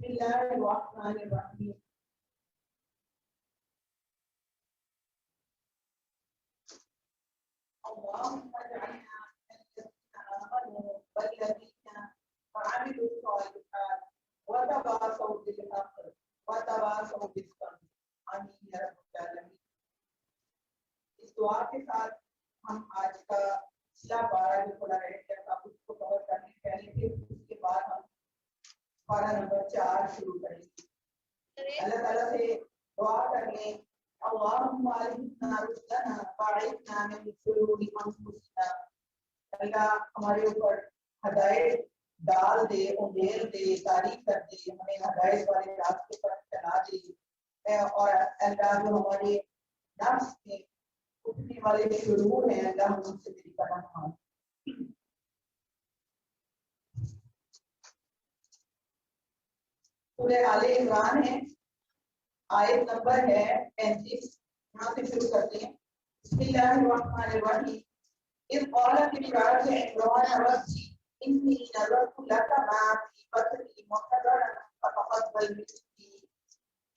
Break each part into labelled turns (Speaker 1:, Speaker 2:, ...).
Speaker 1: اللہ الرحمن الرحیم اللهم اجعلنا من الذين آمنوا والذين عملوا الصالحات وتواصوا بالحق وتواصوا بالصبر آمین یا رب العالمین۔ اس دعا کے ساتھ ہم آج کا پچھلا پارہ جو پڑھا رہے تھے آپ اس کو کور کرنے پہلے پھر اس کے بعد ہم پارہ نمبر 4 شروع کریں گے۔ اللہ تعالیٰ سے دعا کر لیں اللہم الہمنا رشدنا واعذنا من شرور انفسنا، اللہ ہمارے اوپر ہدایت ڈال دے، اندھیر دے، تاریخ کر دے، ہمیں ہدایت والے راستے پر چلا دے، اور اللہ جو ہمارے نفس میں اٹھنے والے شرور ہیں اللہ ہم ان سے تیری پناہ مانگ۔ سورہ آل عمران ہے، آیت نمبر ہے 35، یہاں سے شروع کرتے ہیں۔ بسم اللہ الرحمن الرحیم۔ اذ قالت امرأة عمران ربی انی نذرت لک ما فی بطنی محررا فتقبل منی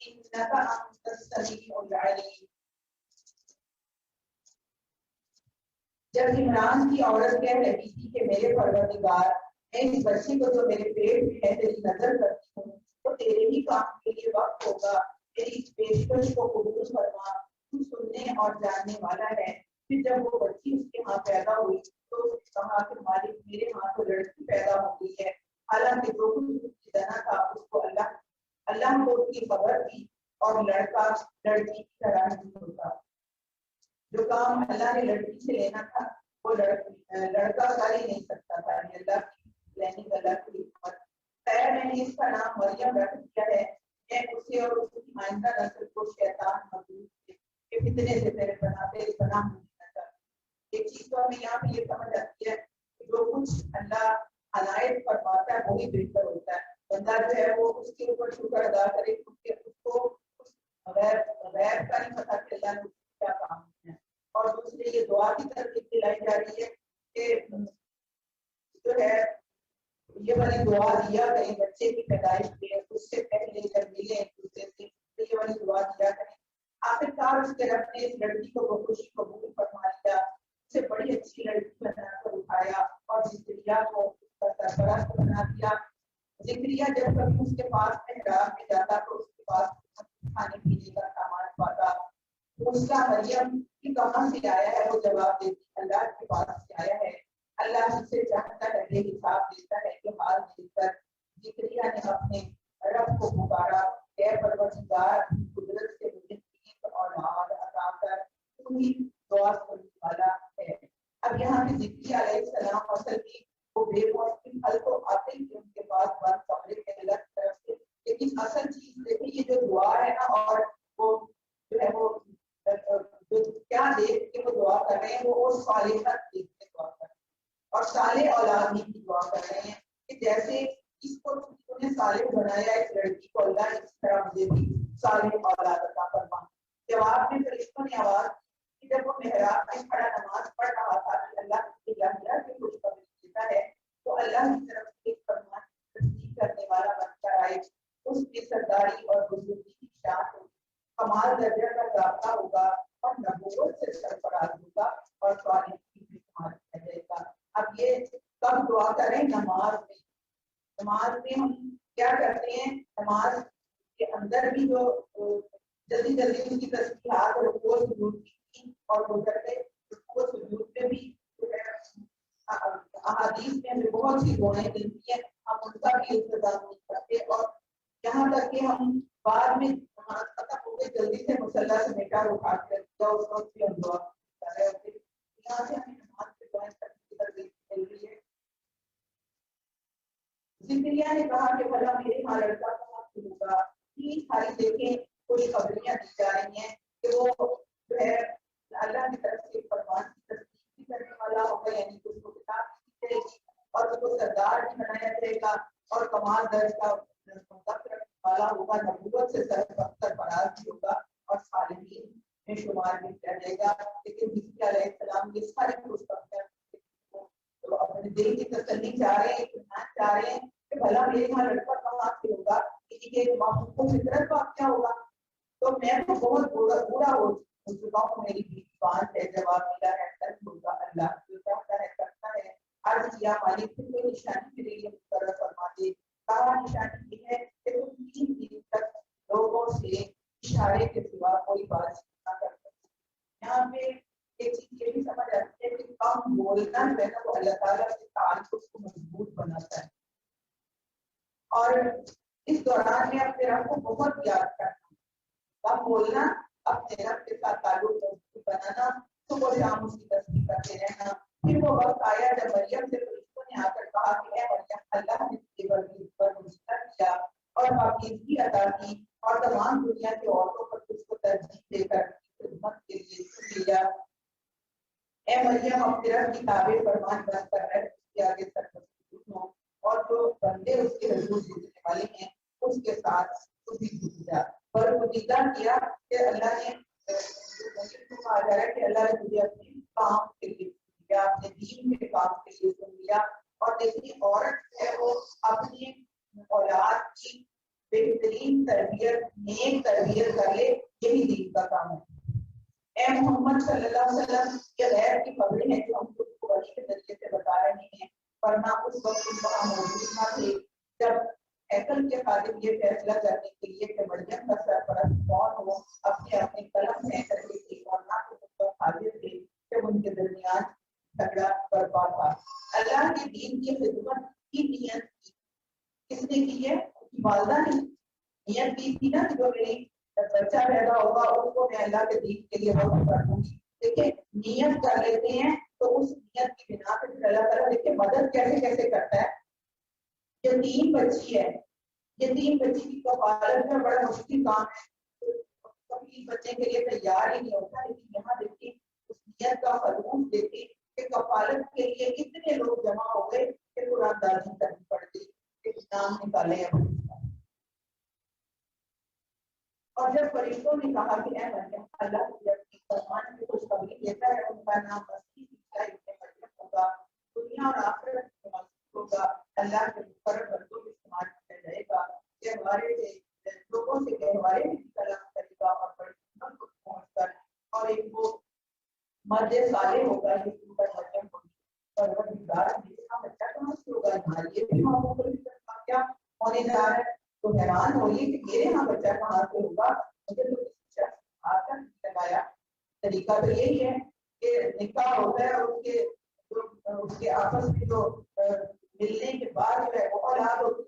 Speaker 1: انک انت السمیع العلیم۔ جب عمران کی عورت کہہ رہی تھی کہ میرے پروردگار میں اس بچے کو جو میرے پیٹ میں ہے تیری نظر کرتی ہوں تو تیرے ہی کام کے لیے وقت ہوگا، تیری اس پیشکش کو قبول فرما، تو سننے اور جاننے والا ہے۔ پھر جب وہ بچی اس کے ہاں پیدا ہوئی تو اس نے کہا کہ مالک میرے ہاں تو لڑکی پیدا ہو گئی ہے، حالانکہ جو کچھ اس کی جنا تھا اس کو اللہ کو اس کی خبر تھی، اور لڑکا لڑکی کی طرح نہیں ہوتا۔ جو کام اللہ نے لڑکی سے لینا تھا وہ لڑکا کر ہی نہیں سکتا تھا، یعنی اللہ کی پلاننگ، اللہ کی حکمت۔ خیر میں نے اس کا نام مریم رکھ دیا ہے، میں اسے اور اس کی آئندہ نسل کو شیطان مردود کے فتنے سے تیرے پناہ دینا چاہتا۔ ایک چیز تو ہمیں یہاں پہ یہ سمجھ آتی ہے کہ جو کچھ اللہ عنایت فرماتا ہے وہی بہتر ہوتا ہے۔ بندہ جو ہے وہ اس کے اوپر شکر ادا کرے کیونکہ اس کو غیر کا نہیں پتا کہ اللہ نے کیا کام ہے۔ اور دوسری یہ دعا کی ترغیب دلائی جا رہی ہے کہ جو ہے یہ والی دعا دیا کریں بچے کی پیدائش کے اس سے پہلے جب ملے ایک دوسرے سے تو یہ والی دعا دیا کریں۔ آخرکار اس کے رب نے اس لڑکی کو بخوشی قبول فرما لیا، اسے بڑی اچھی لڑکی بنا کر اٹھایا اور زکریا کو اس کا سرپرست بنا دیا۔ زکریا جب کبھی اس کے پاس محراب میں جاتا تو اس کے پاس کھانے پینے کا سامان پاتا۔ اس کا مریم کہ کہاں سے آیا ہے وہ جواب دیتی اللہ کے پاس سے آیا ہے، اللہ جس سے چاہتا ہے یہ حساب دیتا ہے کہ حال دیکھ کر زکریا نے اپنے رب کو پکارا، اے پروردگار قدرت سے مجھے ایک اولاد عطا کر، تو ہی دعا سننے والا ہے۔ اب یہاں پہ زکریا علیہ السلام اصل کی وہ بے موسم پھل تو آتے ہی ان کے پاس بند کمرے کے الگ طرف سے، لیکن اصل چیز دیکھیں یہ جو دعا ہے نا، اور وہ جو ہے وہ کیا دیکھ کے وہ دعا کر رہے ہیں، وہ صالحات دیکھ کے دعا کر رہے ہیں اور صالح اولاد کی دعا کر رہے ہیں کہ جیسے اس کو تم نے صالح بنایا اس لڑکی کو، اللہ اس طرح مجھے بھی صالح اولاد عطا فرما۔ جواب میں فرشتوں نے آواز کی جب وہ محراب میں کھڑا نماز پڑھ رہا تھا کہ اللہ کی اللہ کی خوشخبری دیتا ہے تو اللہ کی طرف سے ایک فرمان تصدیق کرنے والا بن کر آئے، اس کی سرداری اور بزرگی کی شان ہوگی، کمال درجہ کا ضابطہ ہوگا اور نبوت سے سرفراز ہوگا اور صالح کی شمار کیا جائے گا۔ اب یہ کب دعا کریں؟ نماز میں۔ نماز میں ہم کیا کرتے ہیں؟ نماز کے اندر بھی جو جلدی جلدی اس کی تسبیحات اور رکوع سجود کی اور گزرتے رکوع سجود میں بھی احادیث میں ہمیں بہت سی دعائیں ملتی ہیں، ہم ان کا بھی انتظام نہیں کرتے، اور یہاں تک کہ ہم بعد میں نماز ختم ہو کے جلدی سے مصلی سے میٹر اٹھا کے اس وقت بھی ہم دعا کر رہے ہوتے ہیں۔ یہاں سے ہمیں نماز سے دعائیں کرنے کی ترغیب مل رہی ہے۔ زکریا نے کہا کہ بھلا میرے ہاں لڑکا کہاں سے ہوگا؟ تین ساری دیکھیں خوشخبریاں دی جا رہی ہیں کہ وہ جو ہے اللہ کی طرف سے فرمان کی تصدیق بھی کرنے والا ہوگا، یعنی کہ اس کو کتاب بھی دی جائے گی اور اس کو سردار بھی بنایا جائے گا اور کمال درج کا والا ہوگا، نبوت سے سرفراز بھی ہوگا اور صالحین میں شمار بھی کیا جائے گا۔ لیکن زکریا علیہ السلام یہ ساری خوشخبریاں تو اپنے دل کی تسلی چاہ رہے ہیں، اطمینان چاہ رہے ہیں کہ بھلا میرے یہاں لڑکا کہاں سے ہوگا، اس یہ کو فطرت واقعہ ہوگا. تو میں تو بہت برا ہو چکا ہوں. میری بیوان ہے جواب ملا ہے سچ ہوگا اللہ جو چاہتا ہے کرتا ہے. عرض کیا مالک سے کوئی نشانی میرے لیے مقرر فرما دے. کہا نشانی یہ ہے کہ تم 3 دن تک لوگوں سے اشارے کے سوا کوئی بات نہ کر سکتے. یہاں پہ ایک چیز یہ بھی سمجھ آتی ہے کہ کم بولنا جو ہے نا وہ اللہ تعالیٰ کے تعلق کو مضبوط بناتا ہے. اور اس دوران میں اپنے رب کو بہت یاد کرنا. کم بولنا, اپنے رب کے ساتھ تعلق مضبوط بنانا, صبح شام اس کی تسبیح کرتے رہنا. پھر وہ وقت آیا جب مریم سے فرشتوں نے آ کر کہا کہ اے مریم اللہ نے تجھے پر مجھے کیا اور پاکیزگی عطا کی اور تمام دنیا کی عورتوں پر تجھ کو ترجیح دے کر خدمت کے لیے چن لیا. اے مریم اپنے رب کی تابع فرمان بند کر رہے اس کے آگے سرکش ہو اور جو بندے اس کے حضور جھکنے والے ہیں اس کے ساتھ خود ہی جھک جا. پر مجیدہ کیا کہ اللہ نے کہا جا رہا ہے کہ اللہ نے مجھے اپنے کام کے لیے چن لیا, اپنے دین کے کام کے لیے چن لیا. اور دیکھیے عورت ہے وہ اپنی اولاد کی بہترین تربیت, نیک تربیت کر لے, یہی دین کا کام ہے. اے محمد صلی اللہ علیہ وسلم, یہ غیر کی خبریں ہیں جو ہم خود کو وحی کے ذریعے سے بتا رہے ہیں, ورنہ اس وقت ان وہاں موجود نہ تھے جب ایکل کے خادم یہ فیصلہ کرنے کے لیے کہ مریم کا سرپرست کون ہو اپنے اپنے قلم میں کر کے تھے اور نہ تو حاضر تھے کہ ان کے درمیان جھگڑا برپا تھا. اللہ کے دین کی خدمت کی نیت کی کس نے کی ہے؟ والدہ نے نیت کی تھی نا, جو میری بچہ پیدا ہوگا اس کو میں اللہ کے دین کے لیے وقف کر دوں گی. دیکھیں نیت کر لیتے ہیں تو اس نیت کی بنا پہ اللہ تعالیٰ دیکھیں مدد کیسے کیسے کرتا ہے. یتیم بچی ہے, یتیم بچی کی کفالت میں بڑا مشکل کام ہے, کبھی بچے کے لیے تیار ہی نہیں ہوتا. لیکن یہاں دیکھیں اس نیت کا خلوص دیکھیں کہ کفالت کے لیے اتنے لوگ جمع ہو گئے کہ قرآن دازی کرنی پڑ گئی کہ نام نکالے اپنے. اور جب فرشتوں نے کہا کہ اے مریم اللہ کی فرمان کی خوشخبری دیتا ہے, ان کا نام مسیح عیسی ابن مریم ہوگا, دنیا اور آخرت میں مسیح ہوگا, اللہ کے مقرر بندوں میں استعمال کیا جائے گا. یہ ہمارے لوگوں سے کہوارے میں کلام کرے گا اور فرشتوں کو پہنچ کر, اور ایک وہ مرد صالح ہوگا جس پر مریم ہوگی. پروردگار میرا بچہ کہاں سے ہوگا, یہ بھی معمول کیا ہونے جا رہا ہے. تو حیران ہوئی کہ میرے یہاں بچہ کہاں سے ہوگا, مجھے تو کسی شخص ہاتھ کا نہیں لگایا. طریقہ تو یہی ہے کہ نکاح ہوتا ہے اور اس کے آپس میں جو ملنے کے بعد جو ہے وہ اولاد ہوتی.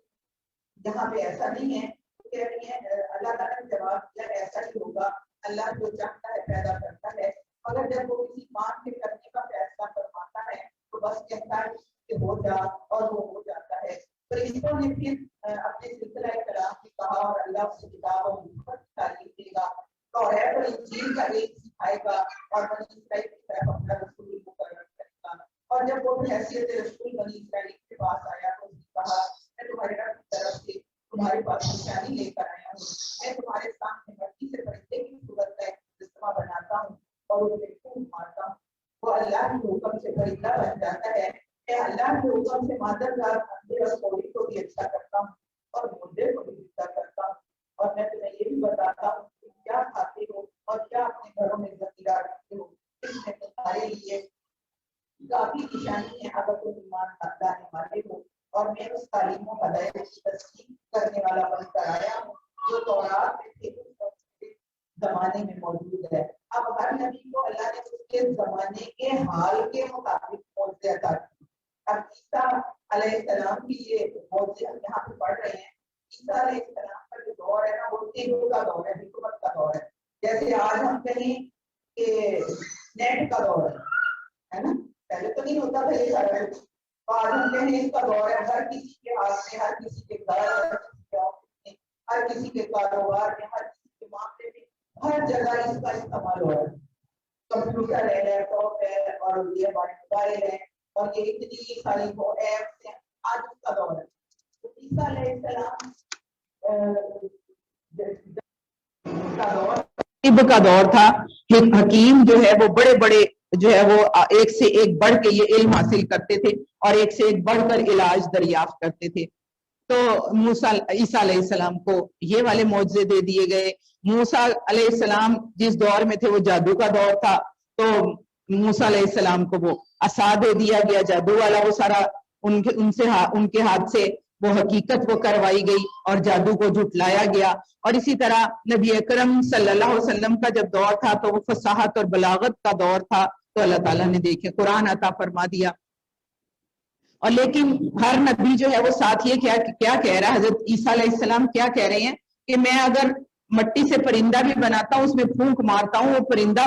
Speaker 1: یہاں پہ ایسا نہیں ہے, کہہ رہی ہے اللہ تعالیٰ نے جواب دیا ایسا ہی ہوگا. اللہ جو چاہتا ہے پیدا کرتا ہے, مگر جب وہ کسی کام کے کرنے کا فیصلہ فرماتا ہے تو بس کہتا ہے کہ ہو جا اور وہ ہو جاتا ہے. فرشتوں نے پھر اپنے سلسلہ کلام میں کہا اور اللہ اس کتاب اور حکمت کی تعلیم دے گا, توریت اور انجیل کا علم سکھائے گا اور بنی اسرائیل کی طرف اپنا رسول مقرر کرے گا. اور جب وہ حیثیت رسول بنی اسرائیل کے پاس آیا تو اس نے کہا میں تمہارے رب کی طرف سے تمہارے پاس نشانی لے کر آیا ہوں. میں تمہارے سامنے مٹی سے فرشتے کی صورت کا ایک مجسمہ بناتا ہوں اور اسے پھونک مارتا ہوں. وہ اللہ کے حکم سے فرشتہ بن جاتا ہے. میں اللہ کے حکم سے مادر ذات اندھے اور کوڑی کو بھی اچھا کرتا ہوں اور مردے کو بھی اچھا کرتا ہوں. اور میں تمہیں یہ بھی بتاتا ہوں کہ کیا کھاتے ہو اور کیا اپنے گھروں میں ذخیرہ رکھتے ہو. اس میں تمہارے لیے کافی نشانی ہے اگر تم ایمان لانے والے ہو. اور میں اس تعلیم و ہدایت کی تصدیق کرنے والا بن کر آیا ہوں جو تورات میں تھے اس زمانے میں موجود ہے. اب ہر نبی کو اللہ نے اس کے زمانے کے حال کے مطابق معجزے عطا کیے. اب عیسیٰ علیہ السلام کی یہ معجزے ہم یہاں پہ پڑھ رہے ہیں. عیسیٰ علیہ السلام کا جو دور ہے نا وہ تیزوں کا دور ہے, حکمت کا دور ہے. جیسے آج ہم کہیں کہ نیٹ کا دور ہے نا, پہلے تو نہیں ہوتا تھا یہ سارا کچھ. آج ہم کہیں اس کا دور ہے, ہر کسی کے ہاتھ میں, ہر کسی کے گھر, ہر کسی کے آفس میں, ہر کسی کے کاروبار میں, ہر کسی کے معاملے میں, ہر جگہ اس کا استعمال ہو رہا ہے. کمپیوٹر ہے, لیپ ٹاپ ہے, اور یہ ہمارے موبائل ہے, اور یہ اتنی ساری وہ ایپس ہیں. آج اس کا دور ہے. تو عیسیٰ علیہ السلام کا دور تھا. حکیم جو ہے وہ بڑے بڑے جو ہے وہ ایک سے ایک بڑھ کے یہ علم حاصل کرتے تھے اور ایک سے ایک بڑھ کر علاج دریافت کرتے تھے.
Speaker 2: تو موسیٰ عیسیٰ علیہ السلام کو یہ والے معجزے دے دیے گئے۔ موسیٰ علیہ السلام جس دور میں تھے وہ جادو کا دور تھا، تو موسیٰ علیہ السلام کو وہ عصا دے دیا گیا، جادو والا وہ سارا ان کے ہاتھ سے وہ حقیقت وہ کروائی گئی اور جادو کو جھٹلایا گیا۔ اور اسی طرح نبی اکرم صلی اللہ علیہ وسلم کا جب دور تھا تو وہ فصاحت اور بلاغت کا دور تھا، تو اللہ تعالیٰ نے دیکھے قرآن عطا فرما دیا۔ اور لیکن ہر نبی جو ہے وہ ساتھ یہ کیا کہہ رہا ہے، حضرت عیسیٰ علیہ السلام کیا کہہ رہے ہیں کہ میں اگر مٹی سے پرندہ بھی بناتا ہوں، اس میں پھونک مارتا ہوں، وہ پرندہ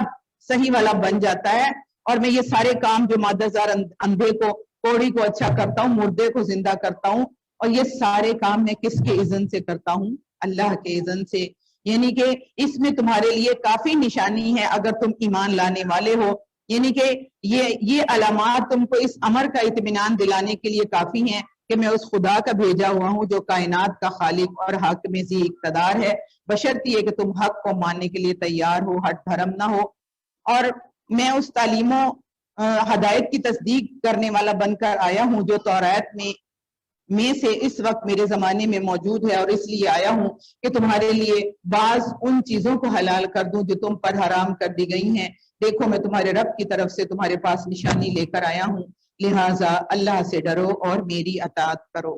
Speaker 2: صحیح والا بن جاتا ہے، اور میں یہ سارے کام جو مادہ زار اندھے کو کوڑی کو اچھا کرتا ہوں، مردے کو زندہ کرتا ہوں، اور یہ سارے کام میں کس کے اذن سے کرتا ہوں؟ اللہ کے اذن سے۔ یعنی کہ اس میں تمہارے لیے کافی نشانی ہے اگر تم ایمان لانے والے ہو، یعنی کہ یہ علامات تم کو اس امر کا اطمینان دلانے کے لیے کافی ہیں کہ میں اس خدا کا بھیجا ہوا ہوں جو کائنات کا خالق اور حاکم ذی اقتدار ہے، بشرط یہ کہ تم حق کو ماننے کے لیے تیار ہو، ہٹ دھرم نہ ہو۔ اور میں اس تعلیم و ہدایت کی تصدیق کرنے والا بن کر آیا ہوں جو تورات میں سے اس وقت میرے زمانے میں موجود ہے، اور اس لیے آیا ہوں کہ تمہارے لیے بعض ان چیزوں کو حلال کر دوں جو تم پر حرام کر دی گئی ہیں۔ دیکھو میں تمہارے رب کی طرف سے تمہارے پاس نشانی لے کر آیا ہوں، لہٰذا اللہ سے ڈرو اور میری اطاعت کرو۔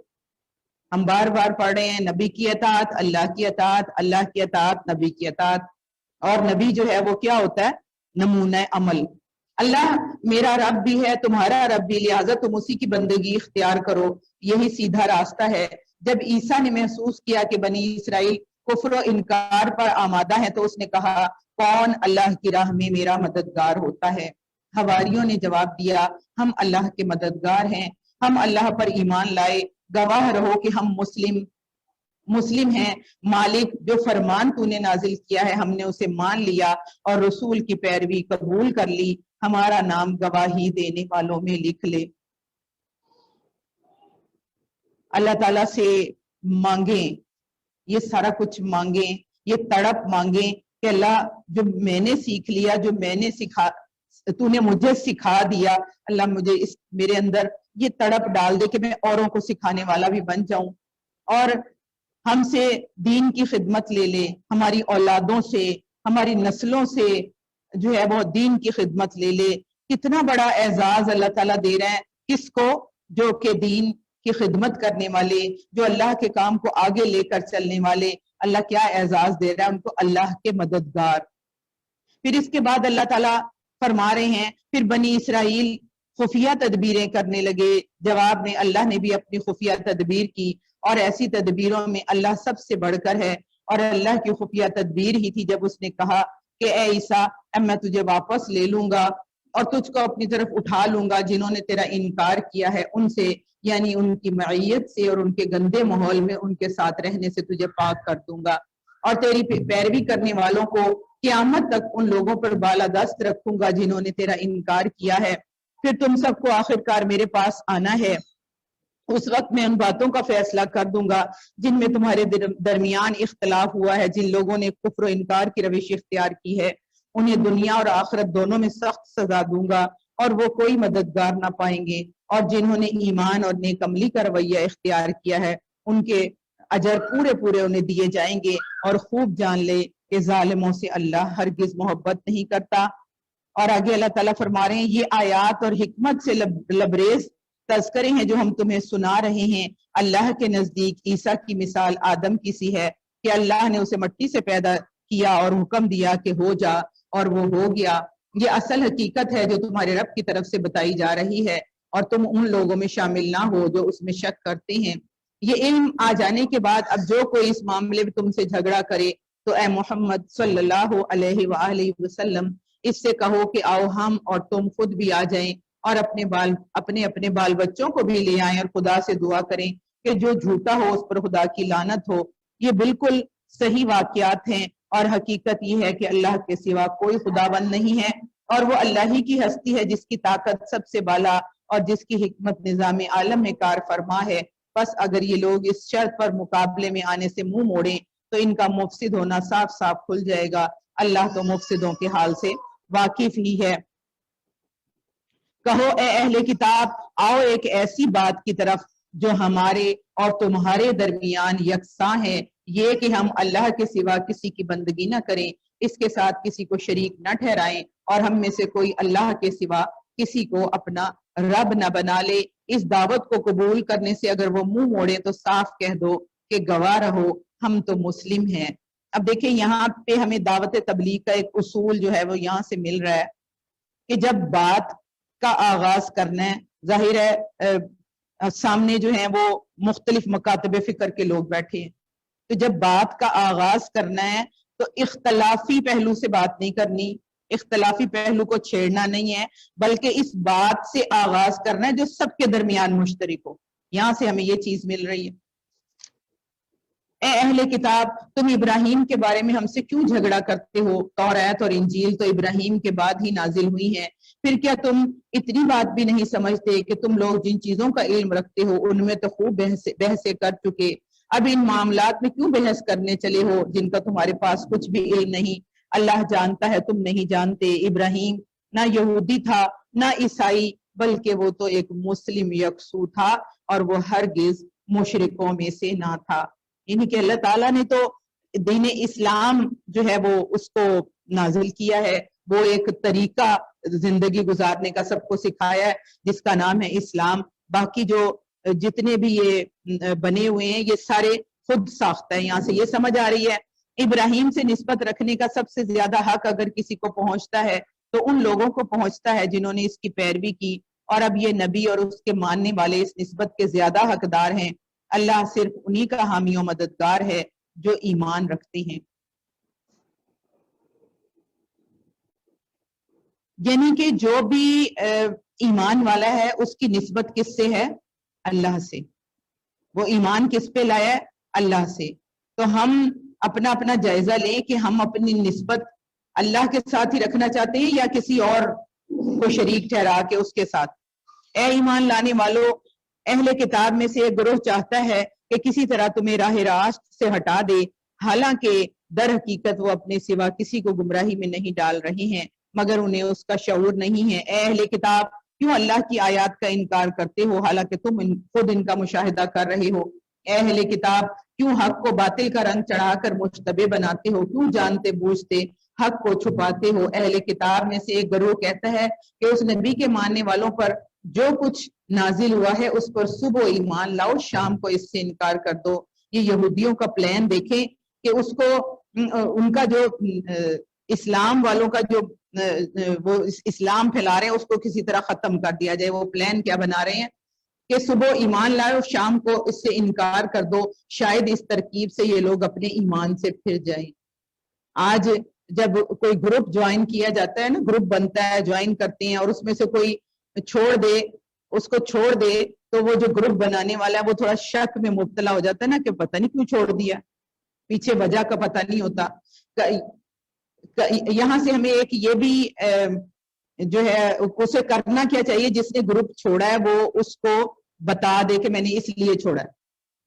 Speaker 2: ہم بار بار پڑھ رہے ہیں نبی کی اطاعت، اللہ کی اطاعت، اللہ کی اطاعت، نبی کی اطاعت۔ اور نبی جو ہے وہ کیا ہوتا ہے؟ نمونہ عمل۔ اللہ میرا رب بھی ہے، تمہارا رب بھی، لہٰذا تم اسی کی بندگی اختیار کرو، یہی سیدھا راستہ ہے۔ جب عیسیٰ نے محسوس کیا کہ بنی اسرائیل کفر و انکار پر آمادہ ہے تو اس نے کہا کون اللہ کی راہ میں میرا مددگار ہوتا ہے؟ حواریوں نے جواب دیا ہم اللہ کے مددگار ہیں، ہم اللہ پر ایمان لائے، گواہ رہو کہ ہم مسلم ہیں۔ مالک جو فرمان تو نے نازل کیا ہے ہم نے اسے مان لیا اور رسول کی پیروی قبول کر لی، ہمارا نام گواہی دینے والوں میں لکھ لے۔ اللہ تعالیٰ سے مانگیں، یہ سارا کچھ مانگیں، یہ تڑپ مانگیں کہ اللہ جو میں نے سیکھ لیا، جو میں نے تو نے مجھے سکھا دیا، اللہ مجھے میرے اندر یہ تڑپ ڈال دے کہ میں اوروں کو سکھانے والا بھی بن جاؤں، اور ہم سے دین کی خدمت لے لے، ہماری اولادوں سے، ہماری نسلوں سے جو ہے وہ دین کی خدمت لے لے۔ کتنا بڑا اعزاز اللہ تعالیٰ دے رہے ہیں کس کو؟ جو کہ دین کی خدمت کرنے والے، جو اللہ کے کام کو آگے لے کر چلنے والے، اللہ کیا اعزاز دے رہا ہے ان کو، اللہ کے مددگار۔ پھر اس کے بعد اللہ تعالیٰ فرما رہے ہیں پھر بنی اسرائیل خفیہ تدبیریں کرنے لگے، جواب میں اللہ نے بھی اپنی خفیہ تدبیر کی، اور ایسی تدبیروں میں اللہ سب سے بڑھ کر ہے، اور اللہ کی خفیہ تدبیر ہی تھی جب اس نے کہا کہ اے عیسیٰ اب میں تجھے واپس لے لوں گا اور تجھ کو اپنی طرف اٹھا لوں گا، جنہوں نے تیرا انکار کیا ہے ان سے، یعنی ان کی معیت سے اور ان کے گندے ماحول میں ان کے ساتھ رہنے سے تجھے پاک کر دوں گا، اور تیری پیروی کرنے والوں کو قیامت تک ان لوگوں پر بالادست رکھوں گا جنہوں نے تیرا انکار کیا ہے۔ پھر تم سب کو آخرکار میرے پاس آنا ہے، اس وقت میں ان باتوں کا فیصلہ کر دوں گا جن میں تمہارے درمیان اختلاف ہوا ہے۔ جن لوگوں نے کفر و انکار کی روش اختیار کی ہے انہیں دنیا اور آخرت دونوں میں سخت سزا دوں گا اور وہ کوئی مددگار نہ پائیں گے، اور جنہوں نے ایمان اور نیک عملی کا رویہ اختیار کیا ہے ان کے اجر پورے پورے انہیں دیے جائیں گے۔ اور خوب جان لے کہ ظالموں سے اللہ ہرگز محبت نہیں کرتا۔ اور آگے اللہ تعالیٰ فرما رہے ہیں یہ آیات اور حکمت سے لبریز تذکرے ہیں جو ہم تمہیں سنا رہے ہیں۔ اللہ کے نزدیک عیسیٰ کی مثال آدم کی سی ہے کہ اللہ نے اسے مٹی سے پیدا کیا اور حکم دیا کہ ہو جا، اور وہ ہو گیا۔ یہ اصل حقیقت ہے جو تمہارے رب کی طرف سے بتائی جا رہی ہے، اور تم ان لوگوں میں شامل نہ ہو جو اس میں شک کرتے ہیں۔ یہ علم آ جانے کے بعد اب جو کوئی اس معاملے میں تم سے جھگڑا کرے تو اے محمد صلی اللہ علیہ وآلہ وسلم اس سے کہو کہ آؤ ہم اور تم خود بھی آ جائیں اور اپنے بال بچوں کو بھی لے آئیں اور خدا سے دعا کریں کہ جو جھوٹا ہو اس پر خدا کی لعنت ہو۔ یہ بالکل صحیح واقعات ہیں، اور حقیقت یہ ہے کہ اللہ کے سوا کوئی خداوند نہیں ہے، اور وہ اللہ ہی کی ہستی ہے جس کی طاقت سب سے بالا اور جس کی حکمت نظام عالم میں کار فرما ہے۔ بس اگر یہ لوگ اس شرط پر مقابلے میں آنے سے منہ موڑیں تو ان کا مفسد ہونا صاف صاف کھل جائے گا۔ اللہ تو مفسدوں کے حال سے واقف ہی ہے۔ کہو اے اہل کتاب آؤ ایک ایسی بات کی طرف جو ہمارے اور تمہارے درمیان یکساں ہے، یہ کہ ہم اللہ کے سوا کسی کی بندگی نہ کریں، اس کے ساتھ کسی کو شریک نہ ٹھہرائیں، اور ہم میں سے کوئی اللہ کے سوا کسی کو اپنا رب نہ بنا لے۔ اس دعوت کو قبول کرنے سے اگر وہ منہ موڑے تو صاف کہہ دو کہ گواہ رہو ہم تو مسلم ہیں۔ اب دیکھیں یہاں پہ ہمیں دعوت تبلیغ کا ایک اصول جو ہے وہ یہاں سے مل رہا ہے کہ جب بات کا آغاز کرنا ہے، ظاہر ہے سامنے جو ہیں وہ مختلف مکاتب فکر کے لوگ بیٹھے ہیں، تو جب بات کا آغاز کرنا ہے تو اختلافی پہلو سے بات نہیں کرنی، اختلافی پہلو کو چھیڑنا نہیں ہے، بلکہ اس بات سے آغاز کرنا ہے جو سب کے درمیان مشترک ہو۔ یہاں سے ہمیں یہ چیز مل رہی ہے۔ اے اہل کتاب، تم ابراہیم کے بارے میں ہم سے کیوں جھگڑا کرتے ہو؟ توریت اور انجیل تو ابراہیم کے بعد ہی نازل ہوئی ہیں، پھر کیا تم اتنی بات بھی نہیں سمجھتے کہ تم لوگ جن چیزوں کا علم رکھتے ہو ان میں تو خوب بحثیں کر چکے، اب ان معاملات میں کیوں بحث کرنے چلے ہو جن کا تمہارے پاس کچھ بھی علم نہیں؟ اللہ جانتا ہے تم نہیں جانتے۔ ابراہیم نہ یہودی تھا نہ عیسائی، بلکہ وہ تو ایک مسلم یکسو تھا اور وہ ہرگز مشرکوں میں سے نہ تھا۔ یعنی کہ اللہ تعالیٰ نے تو دین اسلام جو ہے وہ اس کو نازل کیا ہے، وہ ایک طریقہ زندگی گزارنے کا سب کو سکھایا ہے جس کا نام ہے اسلام۔ باقی جو جتنے بھی یہ بنے ہوئے ہیں یہ سارے خود ساختہ ہے۔ یہاں سے یہ سمجھ آ رہی ہے ابراہیم سے نسبت رکھنے کا سب سے زیادہ حق اگر کسی کو پہنچتا ہے تو ان لوگوں کو پہنچتا ہے جنہوں نے اس کی پیروی کی، اور اب یہ نبی اور اس کے ماننے والے اس نسبت کے زیادہ حقدار ہیں۔ اللہ صرف انہی کا حامی و مددگار ہے جو ایمان رکھتے ہیں۔ یعنی کہ جو بھی ایمان والا ہے اس کی نسبت کس سے ہے؟ اللہ سے۔ وہ ایمان کس پہ لایا ہے؟ اللہ سے۔ تو ہم اپنا اپنا جائزہ لیں کہ ہم اپنی نسبت اللہ کے ساتھ ہی رکھنا چاہتے ہیں یا کسی اور کو شریک ٹھہرا کے اس کے ساتھ۔ اے ایمان لانے والو، اہل کتاب میں سے ایک گروہ چاہتا ہے کہ کسی طرح تمہیں راہ راست سے ہٹا دے، حالانکہ در حقیقت وہ اپنے سوا کسی کو گمراہی میں نہیں ڈال رہے ہیں مگر انہیں اس کا شعور نہیں ہے۔ اے اہل کتاب، کیوں اللہ کی آیات کا انکار کرتے ہو حالانکہ تم خود ان کا مشاہدہ کر رہے ہو؟ اے اہل کتاب، کیوں حق کو باطل کا رنگ چڑھا کر مشتبہ بناتے ہو؟ کیوں جانتے بوجھتے حق کو چھپاتے ہو؟ اہل کتاب میں سے ایک گروہ کہتا ہے کہ اس نبی کے ماننے والوں پر جو کچھ نازل ہوا ہے اس پر صبح ایمان لاؤ، شام کو اس سے انکار کر دو۔ یہ یہودیوں کا پلان دیکھیں کہ اس کو ان کا جو اسلام والوں کا جو وہ اسلام پھیلا رہے ہیں اس کو کسی طرح ختم کر دیا جائے۔ وہ پلان کیا بنا رہے ہیں کہ صبح ایمان لائے شام کو اس سے انکار کر دو، شاید اس ترکیب سے یہ لوگ اپنے ایمان سے پھر جائیں۔ آج جب کوئی گروپ جوائن کیا جاتا ہے نا، گروپ بنتا ہے، جوائن کرتے ہیں اور اس میں سے کوئی چھوڑ دے، اس کو چھوڑ دے تو وہ جو گروپ بنانے والا ہے وہ تھوڑا شک میں مبتلا ہو جاتا ہے نا کہ پتہ نہیں کیوں چھوڑ دیا، پیچھے وجہ کا پتہ نہیں ہوتا۔ یہاں سے ہمیں ایک یہ بھی جو ہے اسے کرنا کیا چاہیے، جس نے گروپ چھوڑا ہے وہ اس کو بتا دے کہ میں نے اس لیے چھوڑا ہے،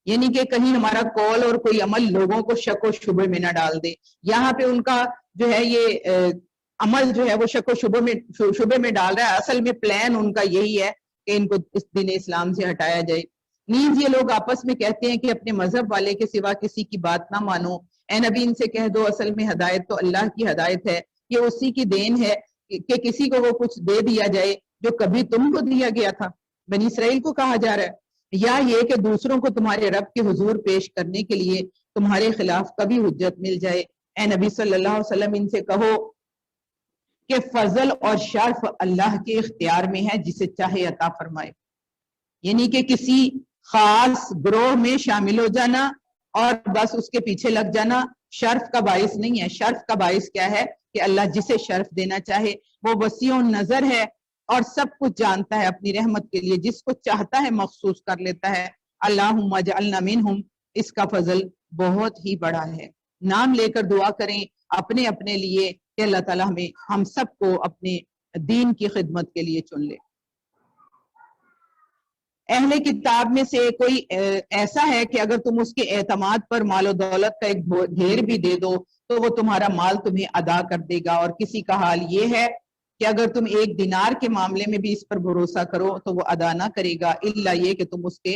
Speaker 2: یعنی کہ کہیں ہمارا کال اور کوئی عمل لوگوں کو شک و شبے میں نہ ڈال دے۔ یہاں پہ ان کا جو ہے یہ عمل جو ہے وہ شک و شبے میں ڈال رہا ہے، اصل میں پلان ان کا یہی ہے کہ ان کو اس دین اسلام سے ہٹایا جائے۔ نیز یہ لوگ آپس میں کہتے ہیں کہ اپنے مذہب والے کے سوا کسی کی بات نہ مانو۔ اے نبی ان سے کہہ دو اصل میں ہدایت تو اللہ کی ہدایت ہے، یہ اسی کی دین ہے کہ کسی کو وہ کچھ دے دیا جائے جو کبھی تم کو دیا گیا تھا، بنی اسرائیل کو کہا جا رہا ہے، یا یہ کہ دوسروں کو تمہارے رب کے حضور پیش کرنے کے لیے تمہارے خلاف کبھی حجت مل جائے۔ اے نبی صلی اللہ علیہ وسلم ان سے کہو کہ فضل اور شرف اللہ کے اختیار میں ہے، جسے چاہے عطا فرمائے۔ یعنی کہ کسی خاص گروہ میں شامل ہو جانا اور بس اس کے پیچھے لگ جانا شرف کا باعث نہیں ہے۔ شرف کا باعث کیا ہے کہ اللہ جسے شرف دینا چاہے، وہ وسیع نظر ہے اور سب کچھ جانتا ہے، اپنی رحمت کے لیے جس کو چاہتا ہے مخصوص کر لیتا ہے۔ اللہم اجعلنا منہم، اس کا فضل بہت ہی بڑا ہے۔ نام لے کر دعا کریں اپنے اپنے لیے کہ اللہ تعالیٰ ہم سب کو اپنے دین کی خدمت کے لیے چن لے۔ اہل کتاب میں سے کوئی ایسا ہے کہ اگر تم اس کے اعتماد پر مال و دولت کا ایک ڈھیر بھی دے دو تو وہ تمہارا مال تمہیں ادا کر دے گا، اور کسی کا حال یہ ہے کہ اگر تم ایک دینار کے معاملے میں بھی اس پر بھروسہ کرو تو وہ ادا نہ کرے گا، الا یہ کہ تم اس کے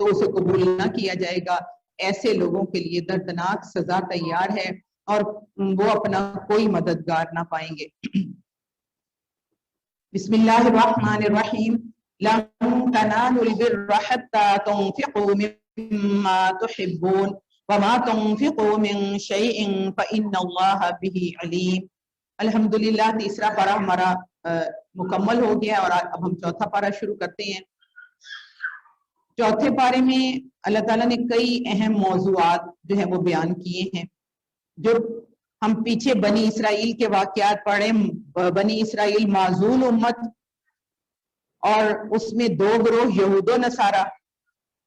Speaker 2: تو اسے قبول نہ کیا جائے گا. ایسے لوگوں کے لیے دردناک سزا تیار ہے اور وہ اپنا کوئی مددگار نہ پائیں گے. بسم اللہ الرحمن الرحیم. لن تنالوا البر حتى تنفقوا مما تحبون وما تنفقوا من شيء فإن الله به عليم. الحمدللہ تیسرا پارہ ہمارا مکمل ہو گیا اور اب ہم چوتھا پارہ شروع کرتے ہیں. چوتھے پارے میں اللہ تعالیٰ نے کئی اہم موضوعات جو ہیں وہ بیان کیے ہیں. جو ہم پیچھے بنی اسرائیل کے واقعات پڑھیں، بنی اسرائیل معزول امت اور اس میں دو گروہ یہود و نصارہ.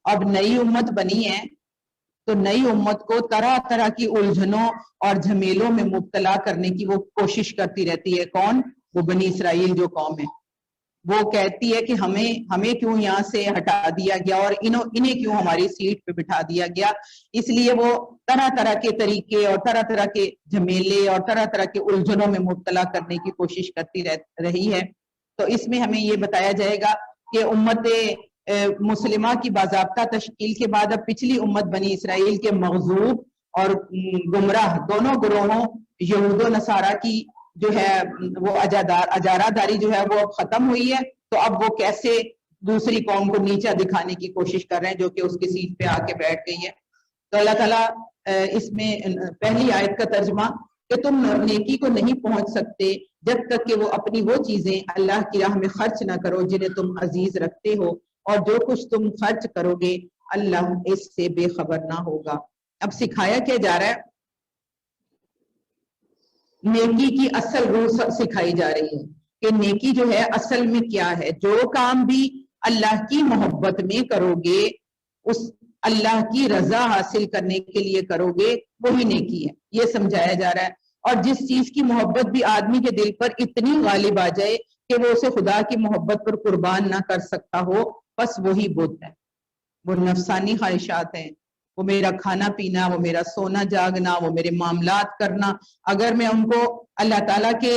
Speaker 2: اب نئی امت بنی ہے تو نئی امت کو طرح طرح کی الجھنوں اور جھمیلوں میں مبتلا کرنے کی وہ کوشش کرتی رہتی ہے. کون؟ وہ بنی اسرائیل جو قوم ہے. وہ کہتی ہے کہ ہمیں کیوں یہاں سے ہٹا دیا گیا اور انہیں کیوں ہماری سیٹ پہ بٹھا دیا گیا. اس لیے وہ طرح طرح کے طریقے اور طرح طرح کے جھمیلے اور طرح طرح کے الجھنوں میں مبتلا کرنے کی کوشش کرتی رہی ہے. تو اس میں ہمیں یہ بتایا جائے گا کہ امت مسلمہ کی باضابطہ تشکیل کے بعد اب پچھلی امت بنی اسرائیل کے مغضوب اور گمراہ دونوں گروہوں یہود و نصارہ کی جو ہے وہ اجارہ داری جو ہے وہ اب ختم ہوئی ہے. تو اب وہ کیسے دوسری قوم کو نیچا دکھانے کی کوشش کر رہے ہیں جو کہ اس کی سیٹ پہ آ کے بیٹھ گئی ہے. تو اللہ تعالیٰ اس میں پہلی آیت کا ترجمہ کہ تم نیکی کو نہیں پہنچ سکتے جب تک کہ وہ اپنی وہ چیزیں اللہ کی راہ میں خرچ نہ کرو جنہیں تم عزیز رکھتے ہو، اور جو کچھ تم خرچ کرو گے اللہ اس سے بے خبر نہ ہوگا. اب سکھایا کیا جا رہا ہے؟ نیکی کی اصل روح سکھائی جا رہی ہے کہ نیکی جو ہے اصل میں کیا ہے. جو کام بھی اللہ کی محبت میں کرو گے، اس اللہ کی رضا حاصل کرنے کے لیے کرو گے، وہی نیکی ہے. یہ سمجھایا جا رہا ہے. اور جس چیز کی محبت بھی آدمی کے دل پر اتنی غالب آ جائے کہ وہ اسے خدا کی محبت پر قربان نہ کر سکتا ہو، بس وہی بت ہے. وہ نفسانی خواہشات ہیں، وہ میرا کھانا پینا، وہ میرا سونا جاگنا، وہ میرے معاملات کرنا. اگر میں ان کو اللہ تعالیٰ کے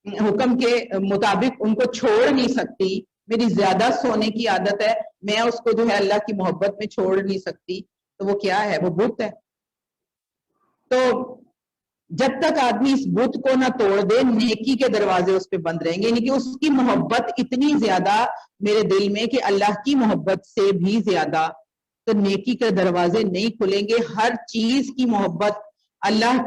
Speaker 2: حکم کے مطابق ان کو چھوڑ نہیں سکتی، میری زیادہ سونے کی عادت ہے، میں اس کو جو ہے اللہ کی محبت میں چھوڑ نہیں سکتی، تو وہ کیا ہے؟ وہ بت ہے. تو جب تک آدمی اس بت کو نہ توڑ دے نیکی کے دروازے اس پہ بند رہیں گے. یعنی کہ اس کی محبت اتنی زیادہ میرے دل میں کہ اللہ کی محبت سے بھی زیادہ، تو نیکی کے دروازے نہیں کھلیں گے. ہر چیز کی محبت اللہ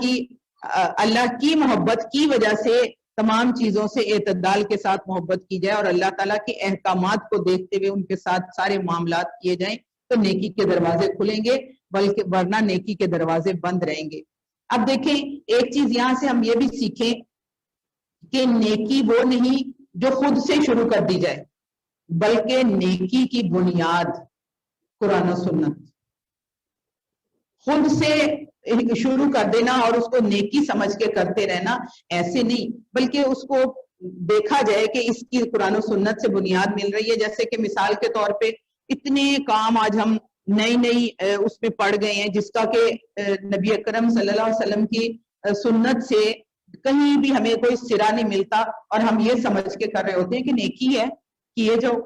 Speaker 2: کی محبت کی وجہ سے تمام چیزوں سے اعتدال کے ساتھ محبت کی جائے اور اللہ تعالیٰ کے احکامات کو دیکھتے ہوئے ان کے ساتھ سارے معاملات کیے جائیں تو نیکی کے دروازے کھلیں گے، بلکہ ورنہ نیکی کے دروازے بند رہیں گے. اب دیکھیں ایک چیز یہاں سے ہم یہ بھی سیکھیں کہ نیکی وہ نہیں جو خود سے شروع کر دی جائے، بلکہ نیکی کی بنیاد قرآن و سنت. خود سے شروع کر دینا اور اس کو نیکی سمجھ کے کرتے رہنا ایسے نہیں، بلکہ اس کو دیکھا جائے کہ اس کی قرآن و سنت سے بنیاد مل رہی ہے. جیسے کہ مثال کے طور پہ اتنے کام آج ہم نئی اس میں پڑھ گئے ہیں جس کا کہ نبی اکرم صلی اللہ علیہ وسلم کی سنت سے کہیں بھی ہمیں کوئی سرا نہیں ملتا اور ہم یہ سمجھ کے کر رہے ہوتے ہیں کہ نیکی ہے کیے جاؤ.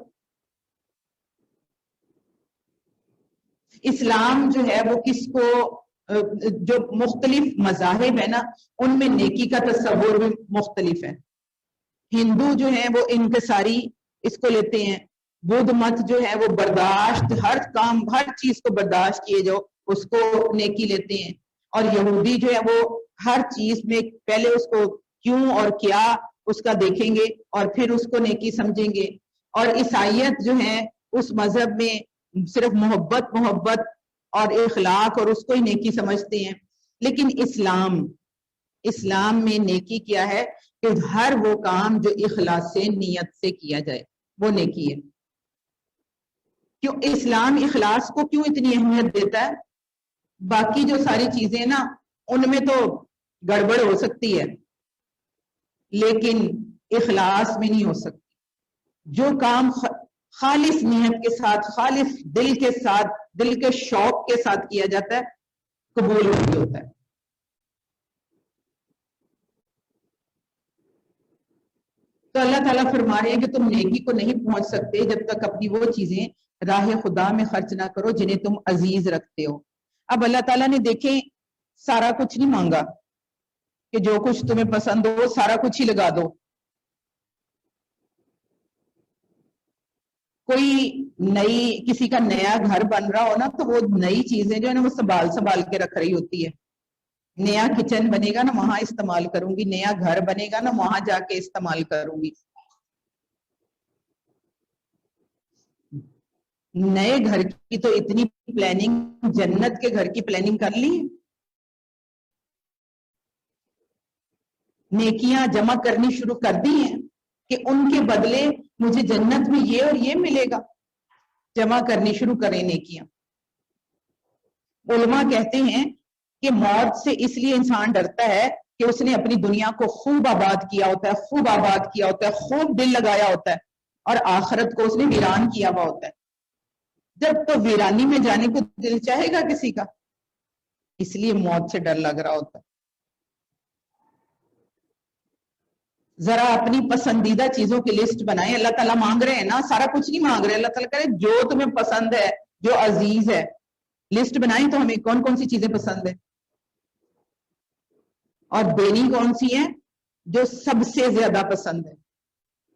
Speaker 2: اسلام جو ہے وہ کس کو جو مختلف مذاہب ہے نا ان میں نیکی کا تصور بھی مختلف ہے. ہندو جو ہیں وہ انکساری اس کو لیتے ہیں، بدھ مت جو ہے وہ برداشت، ہر کام ہر چیز کو برداشت کیے جاؤ اس کو نیکی لیتے ہیں. اور یہودی جو ہے وہ ہر چیز میں پہلے اس کو کیوں اور کیا اس کا دیکھیں گے اور پھر اس کو نیکی سمجھیں گے. اور عیسائیت جو ہے اس مذہب میں صرف محبت اور اخلاق اور اس کو ہی نیکی سمجھتے ہیں. لیکن اسلام میں نیکی کیا ہے کہ ہر وہ کام جو اخلاص سے نیت سے کیا جائے وہ نیکی ہے. کیوں اسلام اخلاص کو کیوں اتنی اہمیت دیتا ہے؟ باقی جو ساری چیزیں نا ان میں تو گڑبڑ ہو سکتی ہے لیکن اخلاص میں نہیں ہو سکتی. جو کام خالص نیت کے ساتھ، خالص دل کے ساتھ، دل کے شوق کے ساتھ کیا جاتا ہے قبول نہیں ہوتا ہے. تو اللہ تعالیٰ فرما رہے ہیں کہ تم نیکی کو نہیں پہنچ سکتے جب تک اپنی وہ چیزیں راہ خدا میں خرچ نہ کرو جنہیں تم عزیز رکھتے ہو. اب اللہ تعالیٰ نے دیکھیں سارا کچھ نہیں مانگا کہ جو کچھ تمہیں پسند ہو سارا کچھ ہی لگا دو. کوئی نئی کسی کا نیا گھر بن رہا ہو نا تو وہ نئی چیزیں جو ہے نا وہ سنبھال کے رکھ رہی ہوتی ہے. نیا کچن بنے گا نا وہاں استعمال کروں گی, نیا گھر بنے گا نا وہاں جا کے استعمال کروں گی. نئے گھر کی تو اتنی پلاننگ, جنت کے گھر کی پلاننگ کر لی, نیکیاں جمع کرنی شروع کر دی ہیں کہ ان کے بدلے مجھے جنت میں یہ اور یہ ملے گا. جمع کرنی شروع کریں نیکیاں. علماء کہتے ہیں کہ موت سے اس لیے انسان ڈرتا ہے کہ اس نے اپنی دنیا کو خوب آباد کیا ہوتا ہے, خوب آباد کیا ہوتا ہے, خوب دل لگایا ہوتا ہے, اور آخرت کو اس نے ویران کیا ہوا ہوتا ہے. جب تو ویرانی میں جانے کو دل چاہے گا کسی کا, اس لیے موت سے ڈر لگ رہا ہوتا ہے. ذرا اپنی پسندیدہ چیزوں کی لسٹ بنائیں. اللہ تعالیٰ مانگ رہے ہیں نا, سارا کچھ نہیں مانگ رہے. اللہ تعالیٰ کہہ رہے جو تمہیں پسند ہے, جو عزیز ہے, لسٹ بنائیں تو ہمیں کون کون سی چیزیں پسند ہے اور دینی کون سی ہیں جو سب سے زیادہ پسند ہے.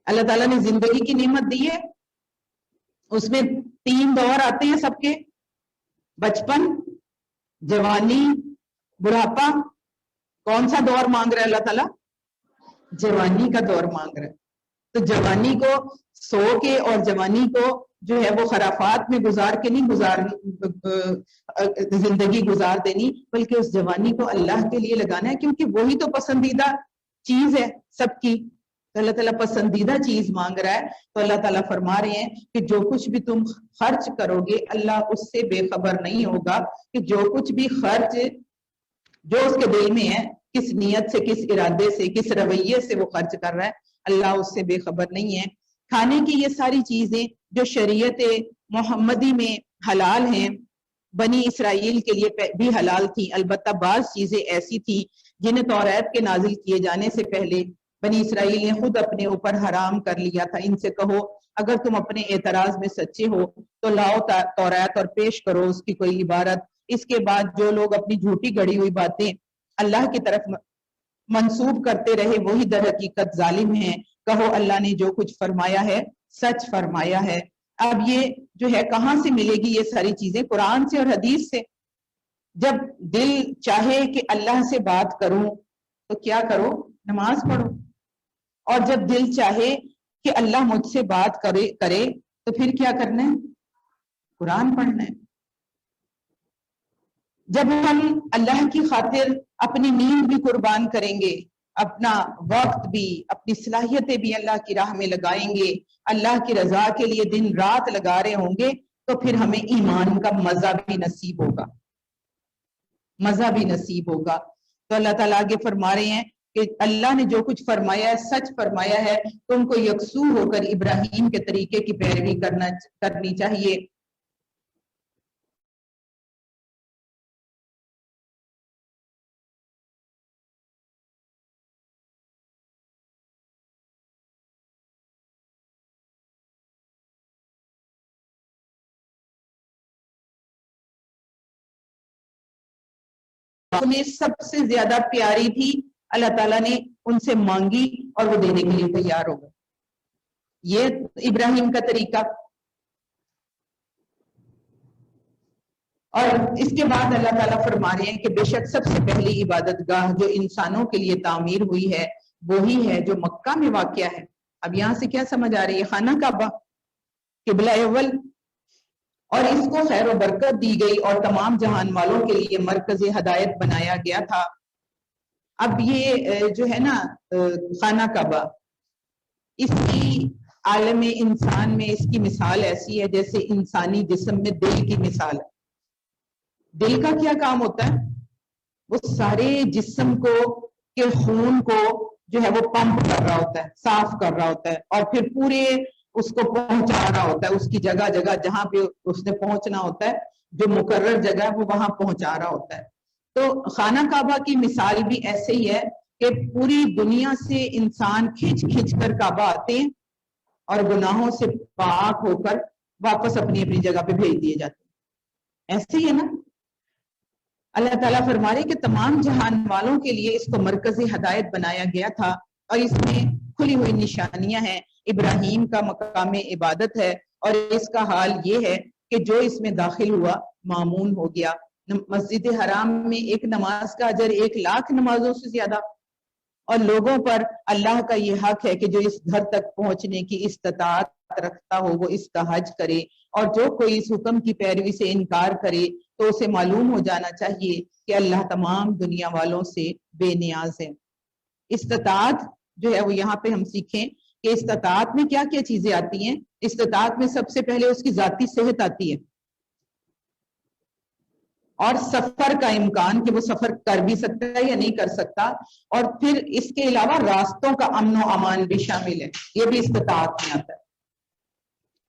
Speaker 2: اللہ تعالیٰ نے زندگی کی نعمت دی ہے, اس میں 3 دور آتے ہیں سب کے, بچپن, جوانی, بڑھاپا. کون سا دور مانگ رہا ہے اللہ تعالیٰ؟ جوانی کا دور مانگ رہا ہے. تو جوانی کو سو کے اور جوانی کو جو ہے وہ خرافات میں گزار کے نہیں زندگی گزار دینی, بلکہ اس جوانی کو اللہ کے لیے لگانا ہے, کیونکہ وہی تو پسندیدہ چیز ہے سب کی. تو اللہ تعالیٰ پسندیدہ چیز مانگ رہا ہے. تو اللہ تعالیٰ فرما رہے ہیں کہ جو کچھ بھی تم خرچ کرو گے اللہ اس سے بے خبر نہیں ہوگا, کہ جو کچھ بھی خرچ جو اس کے دل میں ہے, کس نیت سے, کس ارادے سے, کس رویے سے وہ خرچ کر رہا ہے, اللہ اس سے بے خبر نہیں ہے. کھانے کی یہ ساری چیزیں جو شریعت محمدی میں حلال ہیں, بنی اسرائیل کے لیے بھی حلال تھی. البتہ بعض چیزیں ایسی تھی جنہیں توریت کے نازل کیے جانے سے پہلے بنی اسرائیل نے خود اپنے اوپر حرام کر لیا تھا. ان سے کہو اگر تم اپنے اعتراض میں سچے ہو تو لاؤ توریت اور پیش کرو اس کی کوئی عبارت. اس کے بعد جو لوگ اپنی جھوٹی گڑی ہوئی باتیں اللہ کی طرف منسوب کرتے رہے وہی در حقیقت ظالم ہیں. کہو اللہ نے جو کچھ فرمایا ہے سچ فرمایا ہے. اب یہ جو ہے کہاں سے ملے گی یہ ساری چیزیں؟ قرآن سے اور حدیث سے. جب دل چاہے کہ اللہ سے بات کروں تو کیا کرو؟ نماز پڑھو. اور جب دل چاہے کہ اللہ مجھ سے بات کرے تو پھر کیا کرنا ہے؟ قرآن پڑھنا ہے. جب ہم اللہ کی خاطر اپنی نیند بھی قربان کریں گے, اپنا وقت بھی, اپنی صلاحیتیں بھی اللہ کی راہ میں لگائیں گے, اللہ کی رضا کے لیے دن رات لگا رہے ہوں گے, تو پھر ہمیں ایمان کا مزہ بھی نصیب ہوگا, مزہ بھی نصیب ہوگا. تو اللہ تعالیٰ آگے فرما رہے ہیں کہ اللہ نے جو کچھ فرمایا ہے سچ فرمایا ہے. تم کو یکسو ہو کر ابراہیم کے طریقے کی پیروی کرنی چاہیے. انہیں سب سے زیادہ پیاری تھی, اللہ تعالیٰ نے ان سے مانگی اور وہ دینے کے لیے تیار ہو گئے. یہ ابراہیم کا طریقہ. اور اس کے بعد اللہ تعالیٰ فرما رہے ہیں کہ بے شک سب سے پہلی عبادت گاہ جو انسانوں کے لیے تعمیر ہوئی ہے وہی ہے جو مکہ میں واقع ہے. اب یہاں سے کیا سمجھ آ رہی ہے؟ خانہ کعبہ قبلہ اول, اور اس کو خیر و برکت دی گئی اور تمام جہان والوں کے لیے مرکز ہدایت بنایا گیا تھا. اب یہ جو ہے نا خانہ کعبہ, اس کی عالم انسان میں اس کی مثال ایسی ہے جیسے انسانی جسم میں دل کی مثال ہے. دل کا کیا کام ہوتا ہے؟ وہ سارے جسم کو کے خون کو جو ہے وہ پمپ کر رہا ہوتا ہے, صاف کر رہا ہوتا ہے, اور پھر پورے اس کو پہنچا رہا ہوتا ہے اس کی جگہ جگہ جہاں پہ اس نے پہنچنا ہوتا ہے, جو مقرر جگہ وہ وہاں پہنچا رہا ہوتا ہے. تو خانہ کعبہ کی مثال بھی ایسے ہی ہے کہ پوری دنیا سے انسان کھچ کھچ کر کعبہ آتے ہیں اور گناہوں سے پاک ہو کر واپس اپنی اپنی جگہ پہ بھیج دیے جاتے ہیں. ایسے ہی ہے نا. اللہ تعالیٰ فرما رہے کہ تمام جہان والوں کے لیے اس کو مرکز ہدایت بنایا گیا تھا اور اس میں کھلی ہوئی نشانیاں ہیں. ابراہیم کا مقام عبادت ہے اور اس کا حال یہ ہے کہ جو اس میں داخل ہوا مامون ہو گیا. مسجد حرام میں ایک نماز کا اجر 1,00,000 نمازوں سے زیادہ. اور لوگوں پر اللہ کا یہ حق ہے کہ جو اس گھر تک پہنچنے کی استطاعت رکھتا ہو وہ اس کا حج کرے، اور جو کوئی اس حکم کی پیروی سے انکار کرے تو اسے معلوم ہو جانا چاہیے کہ اللہ تمام دنیا والوں سے بے نیاز ہے. استطاعت جو ہے وہ یہاں پہ ہم سیکھیں کہ استطاعت میں کیا کیا چیزیں آتی ہیں. استطاعت میں سب سے پہلے اس کی ذاتی صحت آتی ہے اور سفر کا امکان کہ وہ سفر کر بھی سکتا ہے یا نہیں کر سکتا، اور پھر اس کے علاوہ راستوں کا امن و امان بھی شامل ہے، یہ بھی استطاعت میں آتا ہے.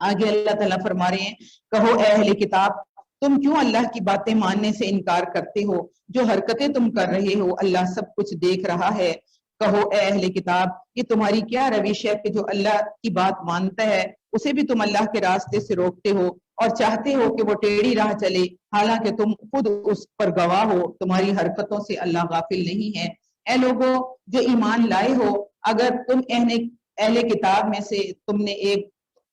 Speaker 2: آگے اللہ تعالیٰ فرما رہے ہیں کہو اے اہل کتاب تم کیوں اللہ کی باتیں ماننے سے انکار کرتے ہو؟ جو حرکتیں تم کر رہے ہو اللہ سب کچھ دیکھ رہا ہے. کہو اے اہل کتاب یہ تمہاری کیا روش ہے کہ جو اللہ کی بات مانتا ہے اسے بھی تم اللہ کے راستے سے روکتے ہو اور چاہتے ہو کہ وہ ٹیڑھی راہ چلے، حالانکہ تم خود اس پر گواہ ہو تمہاری حرکتوں سے اللہ غافل نہیں ہے. اے لوگوں جو ایمان لائے ہو، اگر تم اہل کتاب میں سے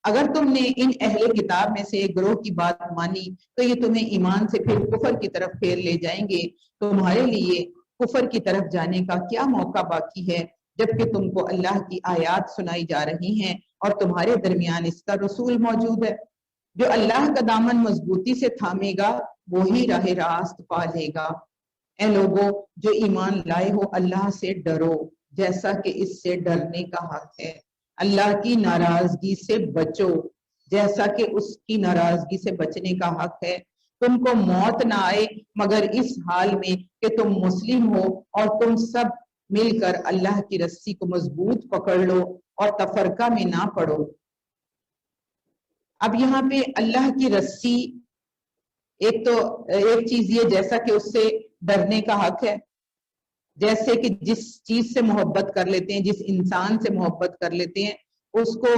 Speaker 2: اگر تم نے ان اہل کتاب میں سے ایک گروہ کی بات مانی تو یہ تمہیں ایمان سے پھر کفر کی طرف پھیر لے جائیں گے. تمہارے لیے کفر کی طرف جانے کا کیا موقع باقی ہے جبکہ تم کو اللہ کی آیات سنائی جا رہی ہیں اور تمہارے درمیان اس کا رسول موجود ہے. جو اللہ کا دامن مضبوطی سے تھامے گا وہی راہ راست پا لے گا. اے لوگوں جو ایمان لائے ہو اللہ سے ڈرو جیسا کہ اس سے ڈرنے کا حق ہے. اللہ کی ناراضگی سے بچو جیسا کہ اس کی ناراضگی سے بچنے کا حق ہے. تم کو موت نہ آئے مگر اس حال میں کہ تم مسلم ہو اور تم سب مل کر اللہ کی رسی کو مضبوط پکڑ لو اور تفرقہ میں نہ پڑو. اب یہاں پہ اللہ کی رسی ایک چیز یہ جیسا کہ اس سے ڈرنے کا حق ہے، جیسے کہ جس چیز سے محبت کر لیتے ہیں، جس انسان سے محبت کر لیتے ہیں اس کو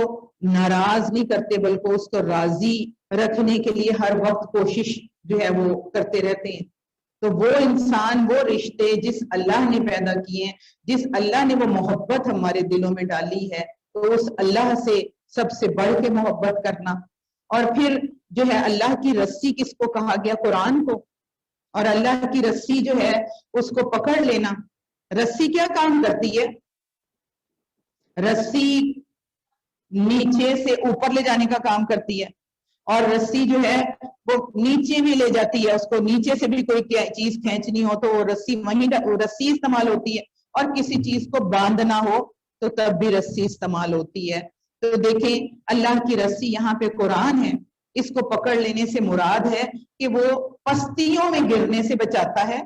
Speaker 2: ناراض نہیں کرتے بلکہ اس کو راضی رکھنے کے لیے ہر وقت کوشش جو ہے وہ کرتے رہتے ہیں. تو وہ انسان، وہ رشتے جس اللہ نے پیدا کیے ہیں، جس اللہ نے وہ محبت ہمارے دلوں میں ڈالی ہے، تو اس اللہ سے سب سے بڑھ کے محبت کرنا. اور پھر جو ہے اللہ کی رسی کس کو کہا گیا؟ قرآن کو. اور اللہ کی رسی جو ہے اس کو پکڑ لینا. رسی کیا کام کرتی ہے؟ رسی نیچے سے اوپر لے جانے کا کام کرتی ہے، اور رسی جو ہے وہ نیچے بھی لے جاتی ہے. اس کو نیچے سے بھی کوئی چیز کھینچنی ہو تو وہ رسی رسی استعمال ہوتی ہے، اور کسی چیز کو باندھنا ہو تو تب بھی رسی استعمال ہوتی ہے. تو دیکھیں اللہ کی رسی یہاں پہ قرآن ہے. اس کو پکڑ لینے سے مراد ہے کہ وہ پستیوں میں گرنے سے بچاتا ہے،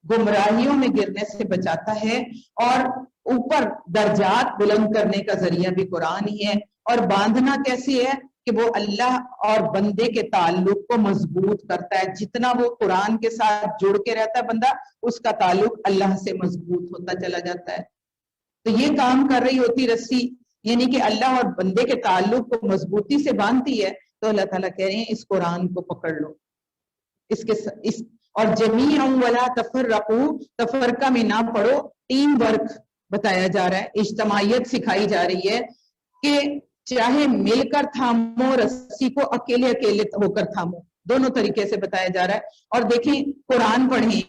Speaker 2: گمراہیوں میں گرنے سے بچاتا ہے، اور اوپر درجات بلند کرنے کا ذریعہ بھی قرآن ہی ہے. اور باندھنا کیسے ہے کہ وہ اللہ اور بندے کے تعلق کو مضبوط کرتا ہے. جتنا وہ قرآن کے ساتھ جڑ کے رہتا ہے بندہ، اس کا تعلق اللہ سے مضبوط ہوتا چلا جاتا ہے. تو یہ کام کر رہی ہوتی رسی، یعنی کہ اللہ اور بندے کے تعلق کو مضبوطی سے باندھتی ہے. تو اللہ تعالیٰ کہہ رہے ہیں اس قرآن کو پکڑ لو. اور جمیعا ولا تفرقوا، تفرقہ میں نہ پڑو. ٹیم ورک بتایا جا رہا ہے، اجتماعیت سکھائی جا رہی ہے کہ چاہے مل کر تھامو رسی کو، اکیلے ہو کر تھامو. دونوں طریقے سے بتایا جا رہا ہے. اور دیکھیں قرآن پڑھیں،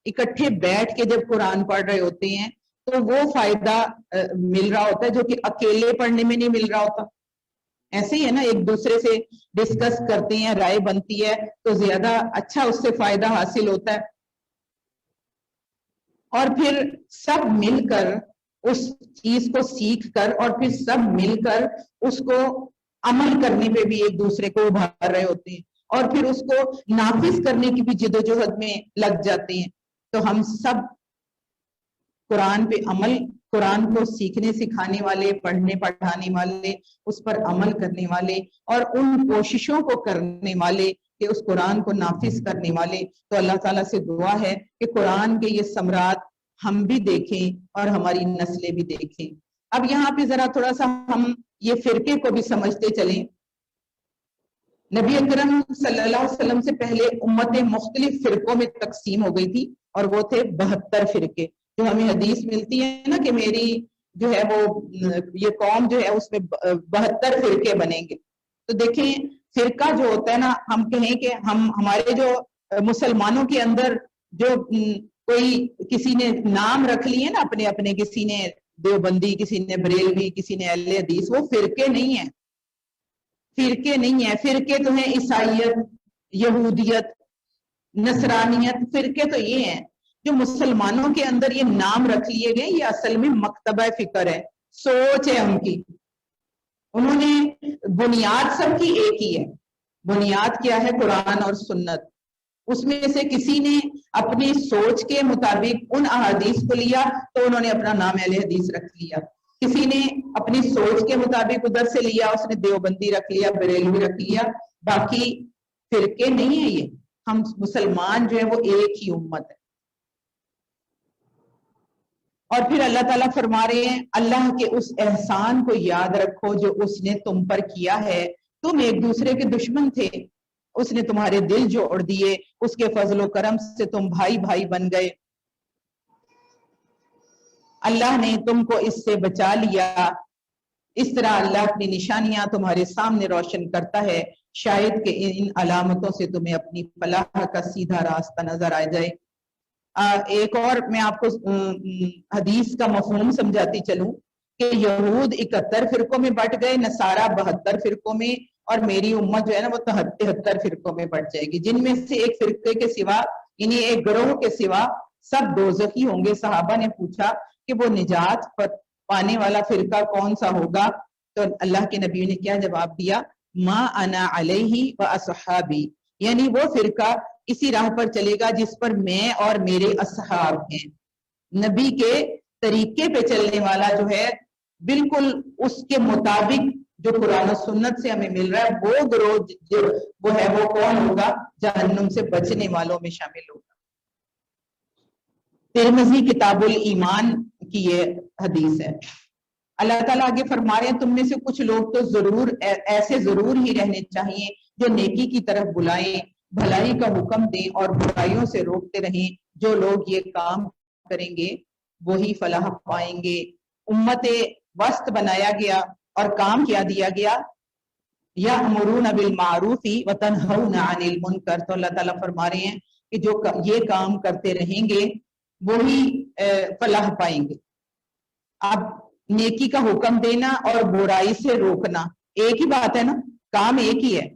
Speaker 2: اکٹھے بیٹھ کے جب قرآن پڑھ رہے ہوتے ہیں تو وہ فائدہ مل رہا ہوتا ہے جو کہ اکیلے پڑھنے میں نہیں مل رہا ہوتا. ایسے ہی ہے نا، ایک دوسرے سے ڈسکس کرتے ہیں، رائے بنتی ہے تو زیادہ اچھا اس سے فائدہ حاصل ہوتا ہے. اور پھر سب مل کر اس چیز کو سیکھ کر اور پھر سب مل کر اس کو عمل کرنے پہ بھی ایک دوسرے کو ابھار رہے ہوتے ہیں، اور پھر اس کو نافذ کرنے کی بھی جدوجہد میں لگ جاتے ہیں. تو ہم سب قرآن پہ عمل، قرآن کو سیکھنے سکھانے والے، پڑھنے پڑھانے والے، اس پر عمل کرنے والے، اور ان کوششوں کو کرنے والے کہ اس قرآن کو نافذ کرنے والے. تو اللہ تعالیٰ سے دعا ہے کہ قرآن کے یہ ثمرات ہم بھی دیکھیں اور ہماری نسلیں بھی دیکھیں. اب یہاں پہ ذرا تھوڑا سا ہم یہ فرقے کو بھی سمجھتے چلیں. نبی اکرم صلی اللہ علیہ وسلم سے پہلے امتیں مختلف فرقوں میں تقسیم ہو گئی تھی اور وہ تھے 72 فرقے. جو ہمیں حدیث ملتی ہے نا کہ میری جو ہے وہ یہ قوم جو ہے اس میں 72 فرقے بنیں گے. تو دیکھیں فرقہ جو ہوتا ہے نا, ہم کہیں کہ ہمارے جو مسلمانوں کے اندر جو کوئی کسی نے نام رکھ لیے نا اپنے اپنے, کسی نے دیوبندی, کسی نے بریلوی, کسی نے اہل حدیث, وہ فرقے نہیں ہیں. فرقے نہیں ہیں. فرقے تو ہیں عیسائیت, یہودیت, نصرانیت. فرقے تو یہ ہیں جو مسلمانوں کے اندر یہ نام رکھ لیے گئے. یہ اصل میں مکتبہ فکر ہے, سوچ ہے ان کی. انہوں نے بنیاد سب کی ایک ہی ہے. بنیاد کیا ہے؟ قرآن اور سنت. اس میں سے کسی نے اپنی سوچ کے مطابق ان احادیث کو لیا تو انہوں نے اپنا نام اہل حدیث رکھ لیا. کسی نے اپنی سوچ کے مطابق ادھر سے لیا, اس نے دیوبندی رکھ لیا, بریلوی رکھ لیا. باقی فرقے نہیں ہیں یہ. ہم مسلمان جو ہے وہ ایک ہی امت ہے. اور پھر اللہ تعالیٰ فرما رہے ہیں اللہ کے اس احسان کو یاد رکھو جو اس نے تم پر کیا ہے. تم ایک دوسرے کے دشمن تھے, اس نے تمہارے دل جوڑ دیے, اس کے فضل و کرم سے تم بھائی بھائی بن گئے. اللہ نے تم کو اس سے بچا لیا. اس طرح اللہ اپنی نشانیاں تمہارے سامنے روشن کرتا ہے, شاید کہ ان علامتوں سے تمہیں اپنی فلاح کا سیدھا راستہ نظر آ جائے. ایک اور میں آپ کو حدیث کا مفہوم سمجھاتی چلوں کہ یہود 71 فرقوں میں بٹ گئے, نصارہ 72 فرقوں میں, اور میری امت جو ہے نا وہ 73 فرقوں میں بٹ جائے گی, جن میں سے ایک فرقے کے سوا, یعنی ایک گروہ کے سوا سب دوزخی ہوں گے. صحابہ نے پوچھا کہ وہ نجات پانے والا فرقہ کون سا ہوگا؟ تو اللہ کے نبی نے کیا جواب دیا؟ ما انا علیہ و اصحابی, یعنی وہ فرقہ اسی راہ پر چلے گا جس پر میں اور میرے اصحاب ہیں. نبی کے طریقے پہ چلنے والا جو ہے بالکل اس کے مطابق جو قرآن و سنت سے ہمیں مل رہا ہے, وہ گروہ جو وہ ہے وہ کون ہوگا؟ جہنم سے بچنے والوں میں شامل ہوگا. ترمذی کتاب الایمان کی یہ حدیث ہے. اللہ تعالیٰ آگے فرما رہے ہیں تم میں سے کچھ لوگ تو ضرور ایسے ضرور ہی رہنے چاہیے جو نیکی کی طرف بلائیں, بھلائی کا حکم دیں اور برائیوں سے روکتے رہیں. جو لوگ یہ کام کریں گے وہی فلاح پائیں گے. امت وسط بنایا گیا اور کام کیا دیا گیا, یأمرون بالمعروف وتنہون عن المنکر. تو اللہ تعالیٰ فرما رہے ہیں کہ جو یہ کام کرتے رہیں گے وہی فلاح پائیں گے. اب نیکی کا حکم دینا اور برائی سے روکنا ایک ہی بات ہے نا, کام ایک ہی ہے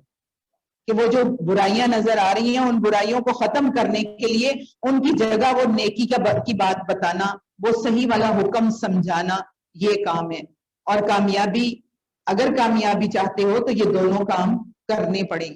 Speaker 2: کہ وہ جو برائیاں نظر آ رہی ہیں ان برائیوں کو ختم کرنے کے لیے ان کی جگہ وہ نیکی کی بات بتانا, وہ صحیح والا حکم سمجھانا, یہ کام ہے. اور کامیابی, اگر کامیابی چاہتے ہو تو یہ دونوں کام کرنے پڑیں.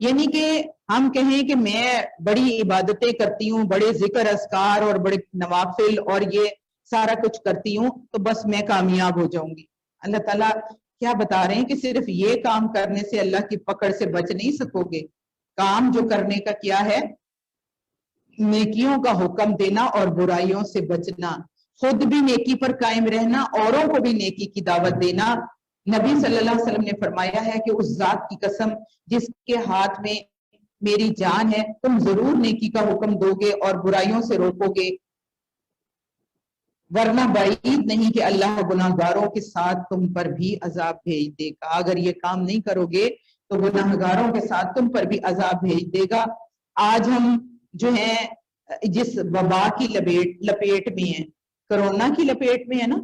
Speaker 2: یعنی کہ ہم کہیں کہ میں بڑی عبادتیں کرتی ہوں, بڑے ذکر اذکار اور بڑے نوافل اور یہ سارا کچھ کرتی ہوں تو بس میں کامیاب ہو جاؤں گی. اللہ تعالیٰ کیا بتا رہے ہیں کہ صرف یہ کام کرنے سے اللہ کی پکڑ سے بچ نہیں سکو گے. کام جو کرنے کا کیا ہے؟ نیکیوں کا حکم دینا اور برائیوں سے بچنا, خود بھی نیکی پر قائم رہنا, اوروں کو بھی نیکی کی دعوت دینا. نبی صلی اللہ علیہ وسلم نے فرمایا ہے کہ اس ذات کی قسم جس کے ہاتھ میں میری جان ہے, تم ضرور نیکی کا حکم دو گے اور برائیوں سے روکو گے, ورنہ بعید نہیں کہ اللہ گناہگاروں کے ساتھ تم پر بھی عذاب بھیج دے گا. اگر یہ کام نہیں کرو گے تو گناہگاروں کے ساتھ تم پر بھی عذاب بھیج دے گا. آج ہم جو ہیں جس وبا کی لپیٹ میں ہیں, کرونا کی لپیٹ میں ہے نا,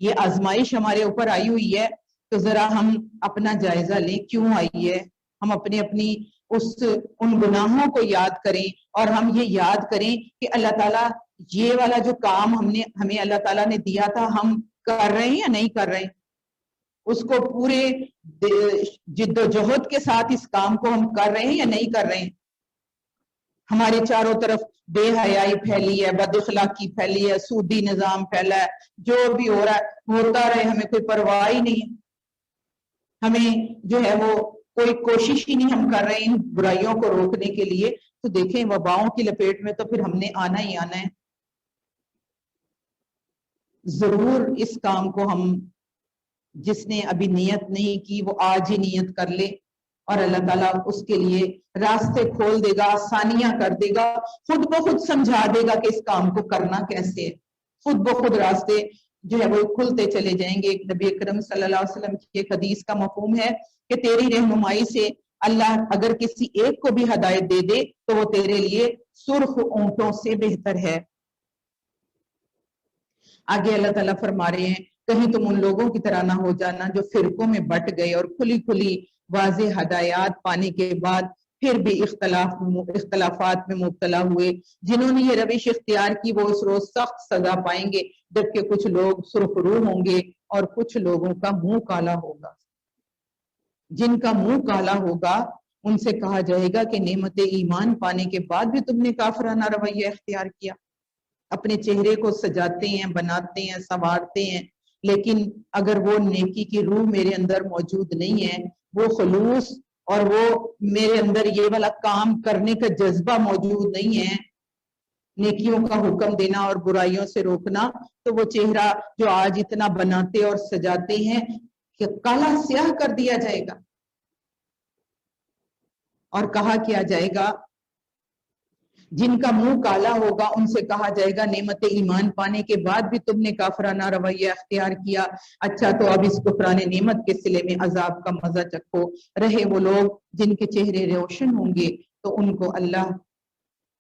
Speaker 2: یہ آزمائش ہمارے اوپر آئی ہوئی ہے, تو ذرا ہم اپنا جائزہ لیں کیوں آئی ہے. ہم اپنی ان گناہوں کو یاد کریں اور ہم یہ یاد کریں کہ اللہ تعالیٰ یہ والا جو کام ہمیں اللہ تعالیٰ نے دیا تھا ہم کر رہے ہیں یا نہیں کر رہے ہیں, اس کو پورے جد و جہد کے ساتھ اس کام کو ہم کر رہے ہیں یا نہیں کر رہے ہیں. ہمارے چاروں طرف بے حیائی پھیلی ہے, بد اخلاقی پھیلی ہے, سودی نظام پھیلا ہے, جو بھی ہو رہا ہے ہوتا رہے, ہمیں کوئی پرواہ ہی نہیں ہے. ہمیں جو ہے وہ کوئی کوشش ہی نہیں ہم کر رہے ہیں ان برائیوں کو روکنے کے لیے. تو دیکھیں وباؤں کی لپیٹ میں تو پھر ہم نے آنا ہی آنا ہے. ضرور اس کام کو ہم جس نے ابھی نیت نہیں کی وہ آج ہی نیت کر لے، اور اللہ تعالیٰ اس کے لیے راستے کھول دے گا، آسانیاں کر دے گا، خود بخود سمجھا دے گا کہ اس کام کو کرنا کیسے ہے، خود بخود راستے جو ہے وہ کھلتے چلے جائیں گے۔ ایک نبی اکرم صلی اللہ علیہ وسلم کی ایک حدیث کا مفہوم ہے کہ تیری رہنمائی سے اللہ اگر کسی ایک کو بھی ہدایت دے دے تو وہ تیرے لیے سرخ اونٹوں سے بہتر ہے۔ آگے اللہ تعالیٰ فرما رہے ہیں کہیں تم ان لوگوں کی طرح نہ ہو جانا جو فرقوں میں بٹ گئے اور کھلی کھلی واضح ہدایات پانے کے بعد پھر بھی اختلافات میں مبتلا ہوئے۔ جنہوں نے یہ روش اختیار کی وہ اس روز سخت سزا پائیں گے، جبکہ کچھ لوگ سرخ رو ہوں گے اور کچھ لوگوں کا منہ کالا ہوگا۔ جن کا منہ کالا ہوگا ان سے کہا جائے گا کہ نعمت ایمان پانے کے بعد بھی تم نے کافرانہ رویہ اختیار کیا۔ اپنے چہرے کو سجاتے ہیں، بناتے ہیں، سنوارتے ہیں، لیکن اگر وہ نیکی کی روح میرے اندر موجود نہیں ہے، وہ خلوص اور وہ میرے اندر یہ والا کام کرنے کا جذبہ موجود نہیں ہے، نیکیوں کا حکم دینا اور برائیوں سے روکنا، تو وہ چہرہ جو آج اتنا بناتے اور سجاتے ہیں کہ کالا سیاہ کر دیا جائے گا۔ اور کہا کیا جائے گا جن کا منہ کالا ہوگا ان سے کہا جائے گا نعمت ایمان پانے کے بعد بھی تم نے کافرانہ رویہ اختیار کیا، اچھا تو اب اس کفران نعمت کے صلے میں عذاب کا مزہ چکھو۔ رہے وہ لوگ جن کے چہرے روشن ہوں گے تو ان کو اللہ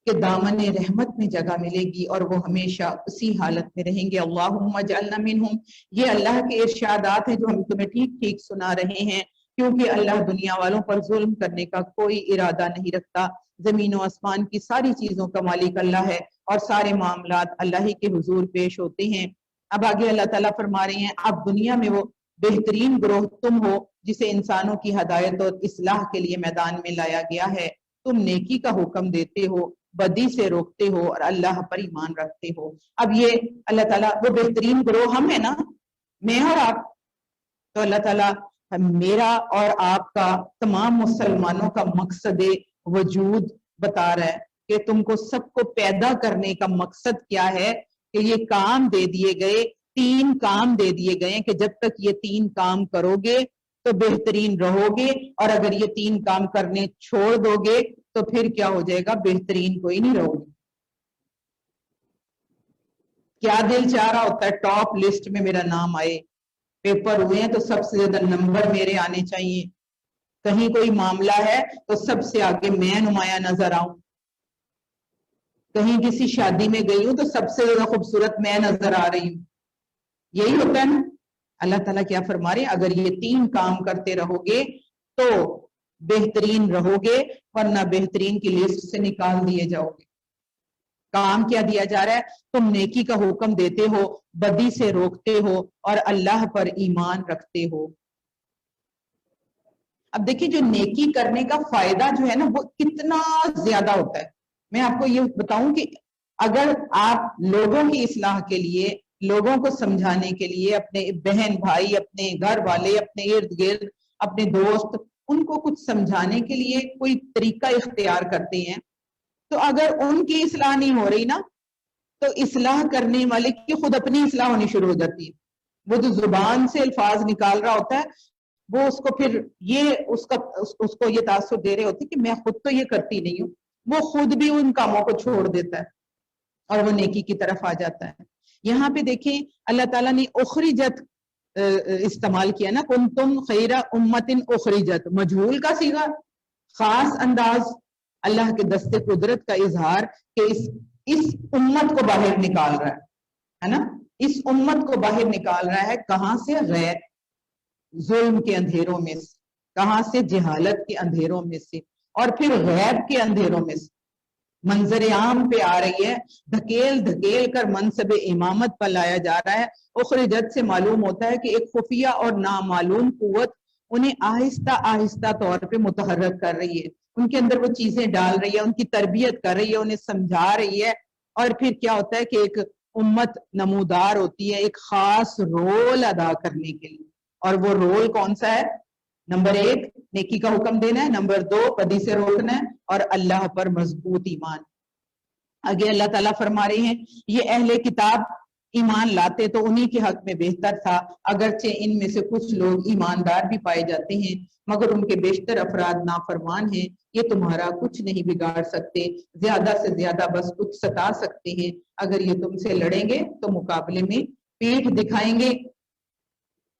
Speaker 2: کہ دامن رحمت میں جگہ ملے گی اور وہ ہمیشہ اسی حالت میں رہیں گے۔ اللہم اجعلنا منہم، یہ اللہ کے ارشادات ہیں جو ہم تمہیں ٹھیک ٹھیک سنا رہے ہیں، کیونکہ اللہ دنیا والوں پر ظلم کرنے کا کوئی ارادہ نہیں رکھتا۔ زمین و آسمان کی ساری چیزوں کا مالک اللہ ہے اور سارے معاملات اللہ ہی کے حضور پیش ہوتے ہیں۔ اب آگے اللہ تعالیٰ فرما رہے ہیں اب دنیا میں وہ بہترین گروہ تم ہو جسے انسانوں کی ہدایت اور اصلاح کے لیے میدان میں لایا گیا ہے۔ تم نیکی کا حکم دیتے ہو، بدی سے روکتے ہو اور اللہ پر ایمان رکھتے ہو۔ اب یہ اللہ تعالیٰ وہ بہترین گروہ ہم ہیں نا، میں اور آپ، تو اللہ تعالیٰ میرا اور آپ کا تمام مسلمانوں کا مقصد وجود بتا رہا ہے کہ تم کو سب کو پیدا کرنے کا مقصد کیا ہے کہ یہ کام دے دیے گئے، 3 کام دے دیے گئے کہ جب تک یہ 3 کام کرو گے تو بہترین رہو گے، اور اگر یہ 3 کام کرنے چھوڑ دو گے تو پھر کیا ہو جائے گا، بہترین کوئی نہیں رہو گے۔ کیا دل چاہ رہا ہوتا ہے ٹاپ لسٹ میں میرا نام آئے، پیپر ہوئے ہیں تو سب سے زیادہ نمبر میرے آنے چاہیے، کہیں کوئی معاملہ ہے تو سب سے آگے میں نمایاں نظر آؤں، کہیں کسی شادی میں گئی ہوں تو سب سے زیادہ خوبصورت میں نظر آ رہی ہوں، یہی ہوتا ہے نا۔ اللہ تعالیٰ کیا فرما رہے ہیں اگر یہ 3 کام کرتے رہو گے تو بہترین رہو گے، ورنہ بہترین کی لسٹ سے نکال دیے جاؤ گے۔ کام کیا دیا جا رہا ہے، تم نیکی کا حکم دیتے ہو، بدی سے روکتے ہو اور اللہ پر ایمان رکھتے ہو۔ اب دیکھیں جو نیکی کرنے کا فائدہ جو ہے نا وہ کتنا زیادہ ہوتا ہے۔ میں آپ کو یہ بتاؤں کہ اگر آپ لوگوں کی اصلاح کے لیے، لوگوں کو سمجھانے کے لیے، اپنے بہن بھائی، اپنے گھر والے، اپنے ارد گرد، اپنے دوست، ان کو کچھ سمجھانے کے لیے کوئی طریقہ اختیار کرتے ہیں، تو اگر ان کی اصلاح نہیں ہو رہی نا تو اصلاح کرنے والے کی خود اپنی اصلاح ہونی شروع ہو جاتی ہے۔ وہ جو زبان سے الفاظ نکال رہا ہوتا ہے وہ اس کو پھر اس کو یہ تاثر دے رہے ہوتے کہ میں خود تو یہ کرتی نہیں ہوں، وہ خود بھی ان کاموں کو چھوڑ دیتا ہے اور وہ نیکی کی طرف آ جاتا ہے۔ یہاں پہ دیکھیں اللہ تعالیٰ نے اخرجت استعمال کیا نا، کنتم خیر امت اخرجت، مجہول کا صیغہ، خاص انداز، اللہ کے دست قدرت کا اظہار کہ اس امت کو باہر نکال رہا ہے نا، اس امت کو باہر نکال رہا ہے کہاں سے، غیر ظلم کے اندھیروں میں سے، کہاں سے، جہالت کے اندھیروں میں سے، اور پھر غیب کے اندھیروں میں سے، منظر عام پہ آ رہی ہے، دھکیل دھکیل کر منصب امامت پر لایا جا رہا ہے۔ اخرجت سے معلوم ہوتا ہے کہ ایک خفیہ اور نامعلوم قوت انہیں آہستہ آہستہ طور پہ متحرک کر رہی ہے، ان کے اندر وہ چیزیں ڈال رہی ہے، ان کی تربیت کر رہی ہے، انہیں سمجھا رہی ہے، اور پھر کیا ہوتا ہے کہ ایک امت نمودار ہوتی ہے ایک خاص رول ادا کرنے کے لیے، اور وہ رول کون سا ہے، نمبر 1 نیکی کا حکم دینا ہے، نمبر 2 بدی سے روکنا ہے، اور اللہ پر مضبوط ایمان۔ آگے اللہ تعالیٰ فرما رہے ہیں یہ اہل کتاب ایمان لاتے تو انہی کے حق میں بہتر تھا، اگرچہ ان میں سے کچھ لوگ ایماندار بھی پائے جاتے ہیں مگر ان کے بیشتر افراد نافرمان ہیں۔ یہ تمہارا کچھ نہیں بگاڑ سکتے، زیادہ سے زیادہ بس کچھ ستا سکتے ہیں۔ اگر یہ تم سے لڑیں گے تو مقابلے میں پیٹھ دکھائیں گے،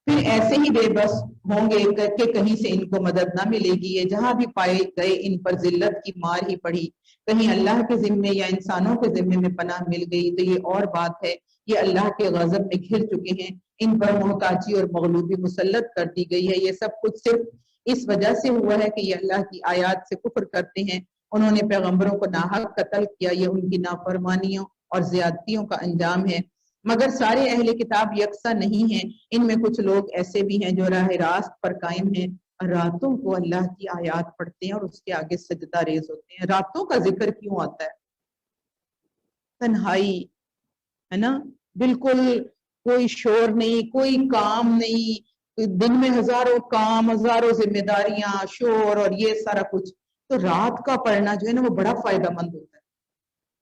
Speaker 2: پھر ایسے ہی بے بس ہوں گے کہ کہیں سے ان کو مدد نہ ملے گی۔ یہ جہاں بھی پائے گئے ان پر ذلت کی مار ہی پڑی، کہیں اللہ کے ذمے یا انسانوں کے ذمے میں پناہ مل گئی تو یہ اور بات ہے۔ یہ اللہ کے غضب میں گھر چکے ہیں، ان پر محتاجی اور مغلوبی مسلط کر دی گئی ہے۔ یہ سب کچھ صرف اس وجہ سے ہوا ہے کہ یہ اللہ کی آیات سے کفر کرتے ہیں، انہوں نے پیغمبروں کو ناحق قتل کیا، یہ ان کی نافرمانیوں اور زیادتیوں کا انجام ہے۔ مگر سارے اہل کتاب یکساں نہیں ہیں، ان میں کچھ لوگ ایسے بھی ہیں جو راہ راست پر قائم ہیں، راتوں کو اللہ کی آیات پڑھتے ہیں اور اس کے آگے سجدہ ریز ہوتے ہیں۔ راتوں کا ذکر کیوں آتا ہے؟ تنہائی ہے نا، بالکل کوئی شور نہیں، کوئی کام نہیں، دن میں ہزاروں کام، ہزاروں ذمہ داریاں، شور اور یہ سارا کچھ، تو رات کا پڑھنا جو ہے نا وہ بڑا فائدہ مند ہوتا ہے۔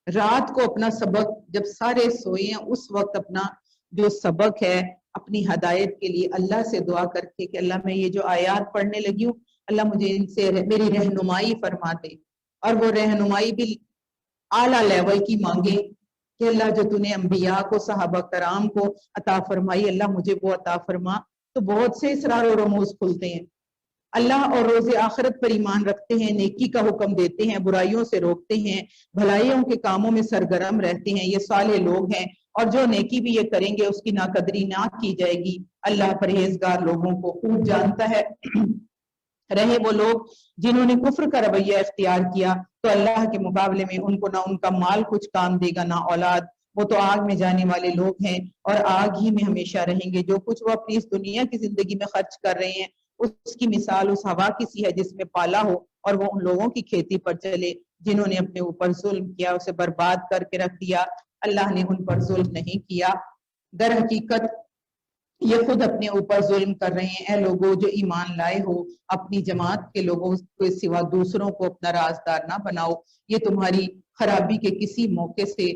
Speaker 2: رات کو اپنا سبق جب سارے سوئے ہیں اس وقت اپنا جو سبق ہے اپنی ہدایت کے لیے اللہ سے دعا کر کے کہ اللہ میں یہ جو آیات پڑھنے لگی ہوں اللہ مجھے ان سے میری رہنمائی فرما دے، اور وہ رہنمائی بھی اعلیٰ لیول کی مانگے کہ اللہ جو تو نے انبیاء کو، صحابہ کرام کو عطا فرمائی اللہ مجھے وہ عطا فرما، تو بہت سے اسرار و رموز کھلتے ہیں۔ اللہ اور روز آخرت پر ایمان رکھتے ہیں، نیکی کا حکم دیتے ہیں، برائیوں سے روکتے ہیں، بھلائیوں کے کاموں میں سرگرم رہتے ہیں، یہ صالح لوگ ہیں، اور جو نیکی بھی یہ کریں گے اس کی ناقدری نہ کی جائے گی۔ اللہ پرہیزگار لوگوں کو خوب جانتا ہے۔ رہے وہ لوگ جنہوں نے کفر کا رویہ اختیار کیا تو اللہ کے مقابلے میں ان کو نہ ان کا مال کچھ کام دے گا نہ اولاد، وہ تو آگ میں جانے والے لوگ ہیں اور آگ ہی میں ہمیشہ رہیں گے۔ جو کچھ وہ اپنی اس دنیا کی زندگی میں خرچ کر رہے ہیں اس کی مثال اس ہوا کی سی ہے جس میں پالا ہو اور وہ ان لوگوں کی کھیتی پر چلے جنہوں نے اپنے اوپر ظلم کیا، اسے برباد کر کے رکھ دیا۔ اللہ نے ان پر ظلم نہیں کیا، در حقیقت یہ خود اپنے اوپر ظلم کر رہے ہیں۔ اے لوگوں جو ایمان لائے ہو، اپنی جماعت کے لوگوں کے سوا دوسروں کو اپنا رازدار نہ بناؤ، یہ تمہاری خرابی کے کسی موقع سے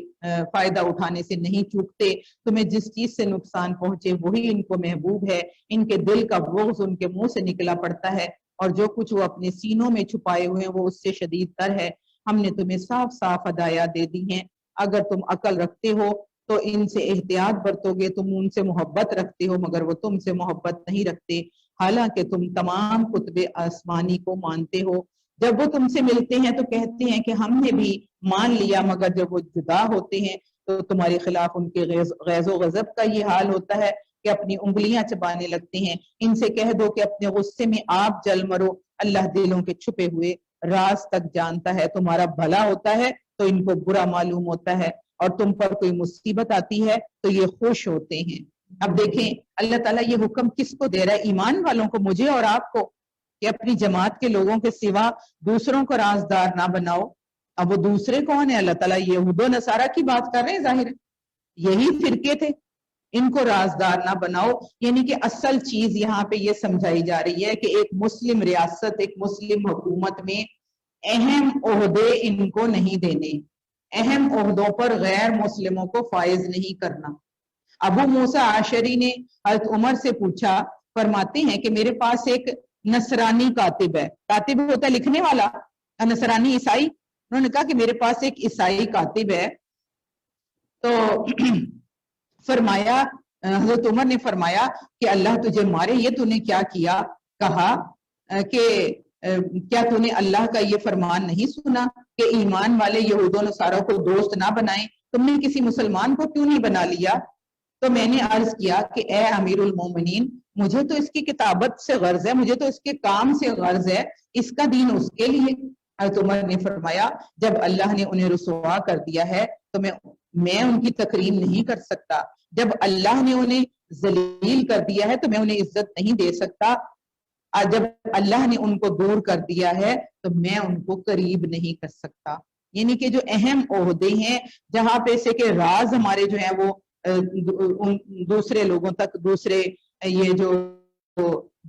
Speaker 2: فائدہ اٹھانے سے نہیں چوکتے، تمہیں جس چیز سے نقصان پہنچے وہی ان کو محبوب ہے، ان کے دل کا بغض ان کے منہ سے نکلا پڑتا ہے اور جو کچھ وہ اپنے سینوں میں چھپائے ہوئے ہیں وہ اس سے شدید تر ہے۔ ہم نے تمہیں صاف صاف ہدایات دے دی ہیں، اگر تم عقل رکھتے ہو تو ان سے احتیاط برتو گے، تم ان سے محبت رکھتے ہو مگر وہ تم سے محبت نہیں رکھتے، حالانکہ تم تمام کتب آسمانی کو مانتے ہو۔ جب وہ تم سے ملتے ہیں تو کہتے ہیں کہ ہم نے بھی مان لیا، مگر جب وہ جدا ہوتے ہیں تو تمہارے خلاف ان کے غیظ و غضب کا یہ حال ہوتا ہے کہ اپنی انگلیاں چبانے لگتے ہیں۔ ان سے کہہ دو کہ اپنے غصے میں آپ جل مرو، اللہ دلوں کے چھپے ہوئے راز تک جانتا ہے۔ تمہارا بھلا ہوتا ہے تو ان کو برا معلوم ہوتا ہے اور تم پر کوئی مصیبت آتی ہے تو یہ خوش ہوتے ہیں۔ اب دیکھیں اللہ تعالیٰ یہ حکم کس کو دے رہا ہے؟ ایمان والوں کو، مجھے اور آپ کو، کہ اپنی جماعت کے لوگوں کے سوا دوسروں کو رازدار نہ بناؤ۔ اب وہ دوسرے کون ہیں؟ اللہ تعالیٰ یہود و نصارہ کی بات کر رہے ہیں، ظاہر ہے یہی فرقے تھے، ان کو رازدار نہ بناؤ۔ یعنی کہ اصل چیز یہاں پہ یہ سمجھائی جا رہی ہے کہ ایک مسلم ریاست، ایک مسلم حکومت میں اہم عہدے ان کو نہیں دینے، اہم عہدوں پر غیر مسلموں کو فائز نہیں کرنا۔ ابو موسیٰ عاشری نے حضرت عمر سے پوچھا، فرماتے ہیں کہ میرے پاس ایک نصرانی کاتب ہے، کاتب ہوتا ہے لکھنے والا، نصرانی عیسائی، انہوں نے کہا کہ میرے پاس ایک عیسائی کاتب ہے، تو فرمایا حضرت عمر نے فرمایا کہ اللہ تجھے مارے، یہ تو نے کیا کیا؟ کہا کہ کیا تو نے اللہ کا یہ فرمان نہیں سنا کہ ایمان والے یہود و نصارہ کو دوست نہ بنائیں؟ تم نے کسی مسلمان کو کیوں نہیں بنا لیا؟ تو میں نے عرض کیا کہ اے امیر المومنین، مجھے تو اس کی کتابت سے غرض ہے، مجھے تو اس کے کام سے غرض ہے، اس کا دین اس کے لیے۔ حضرت عمر نے فرمایا جب اللہ نے انہیں رسوا کر دیا ہے تو میں ان کی تکریم نہیں کر سکتا، جب اللہ نے انہیں ذلیل کر دیا ہے تو میں انہیں عزت نہیں دے سکتا، جب اللہ نے ان کو دور کر دیا ہے تو میں ان کو قریب نہیں کر سکتا۔ یعنی کہ جو اہم عہدے ہیں جہاں پہ سے کہ راز ہمارے جو ہیں وہ دوسرے لوگوں تک، دوسرے یہ جو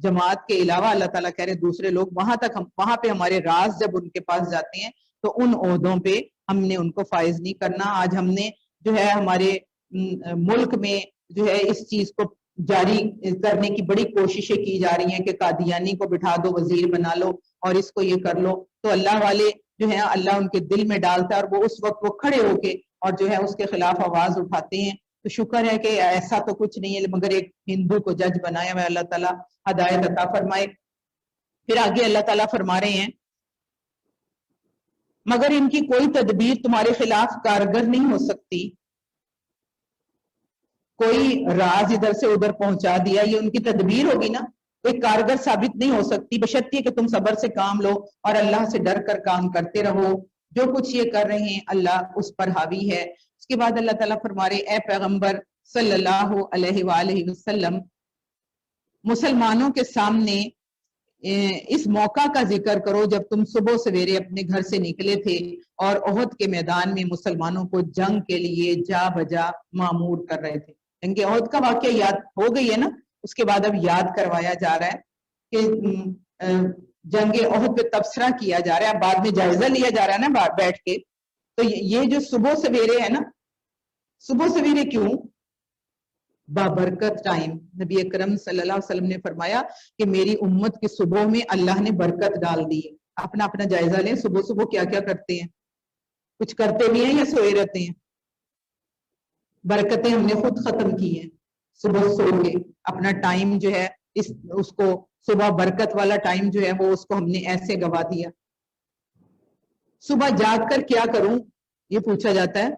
Speaker 2: جماعت کے علاوہ اللہ تعالیٰ کہہ رہے دوسرے لوگ، وہاں تک وہاں پہ ہمارے راز جب ان کے پاس جاتے ہیں تو ان عہدوں پہ ہم نے ان کو فائز نہیں کرنا۔ آج ہم نے جو ہے ہمارے ملک میں جو ہے اس چیز کو جاری کرنے کی بڑی کوششیں کی جا رہی ہیں کہ قادیانی کو بٹھا دو، وزیر بنا لو اور اس کو یہ کر لو، تو اللہ والے جو ہے اللہ ان کے دل میں ڈالتا ہے اور وہ اس وقت وہ کھڑے ہو کے اور جو ہے اس کے خلاف آواز اٹھاتے ہیں. تو شکر ہے کہ ایسا تو کچھ نہیں ہے، مگر ایک ہندو کو جج بنایا ہوا، اللہ تعالیٰ ہدایت عطا فرمائے. پھر آگے اللہ تعالیٰ فرما رہے ہیں مگر ان کی کوئی تدبیر تمہارے خلاف کارگر نہیں ہو سکتی، کوئی راز ادھر سے ادھر پہنچا دیا، یہ ان کی تدبیر ہوگی نا، کوئی کارگر ثابت نہیں ہو سکتی، بشرطیے کہ تم صبر سے کام لو اور اللہ سے ڈر کر کام کرتے رہو. جو کچھ یہ کر رہے ہیں اللہ اس پر حاوی ہے. اس کے بعد اللہ تعالیٰ فرما رہے اے پیغمبر صلی اللہ علیہ وآلہ وسلم، مسلمانوں کے سامنے اس موقع کا ذکر کرو جب تم صبح سویرے اپنے گھر سے نکلے تھے اور احد کے میدان میں مسلمانوں کو جنگ کے لیے جا بجا مامور کر رہے تھے. جنگ احد کا واقعہ یاد ہو گئی ہے نا، اس کے بعد اب یاد کروایا جا رہا ہے کہ جنگ احد پہ تبصرہ کیا جا رہا ہے، بعد میں جائزہ لیا جا رہا ہے نا بیٹھ کے. تو یہ جو صبح سویرے ہے نا، صبح سویرے کیوں؟ بابرکت ٹائم. نبی اکرم صلی اللہ علیہ وسلم نے فرمایا کہ میری امت کی صبح میں اللہ نے برکت ڈال دی ہے. اپنا اپنا جائزہ لیں، صبح صبح کیا کیا کرتے ہیں، کچھ کرتے بھی ہیں یا سوئے رہتے ہیں؟ برکتیں ہم نے خود ختم کی ہیں صبح سو کے. اپنا ٹائم جو ہے اس کو صبح برکت والا ٹائم جو ہے وہ اس کو ہم نے ایسے گوا دیا. صبح جاگ کر کیا کروں یہ پوچھا جاتا ہے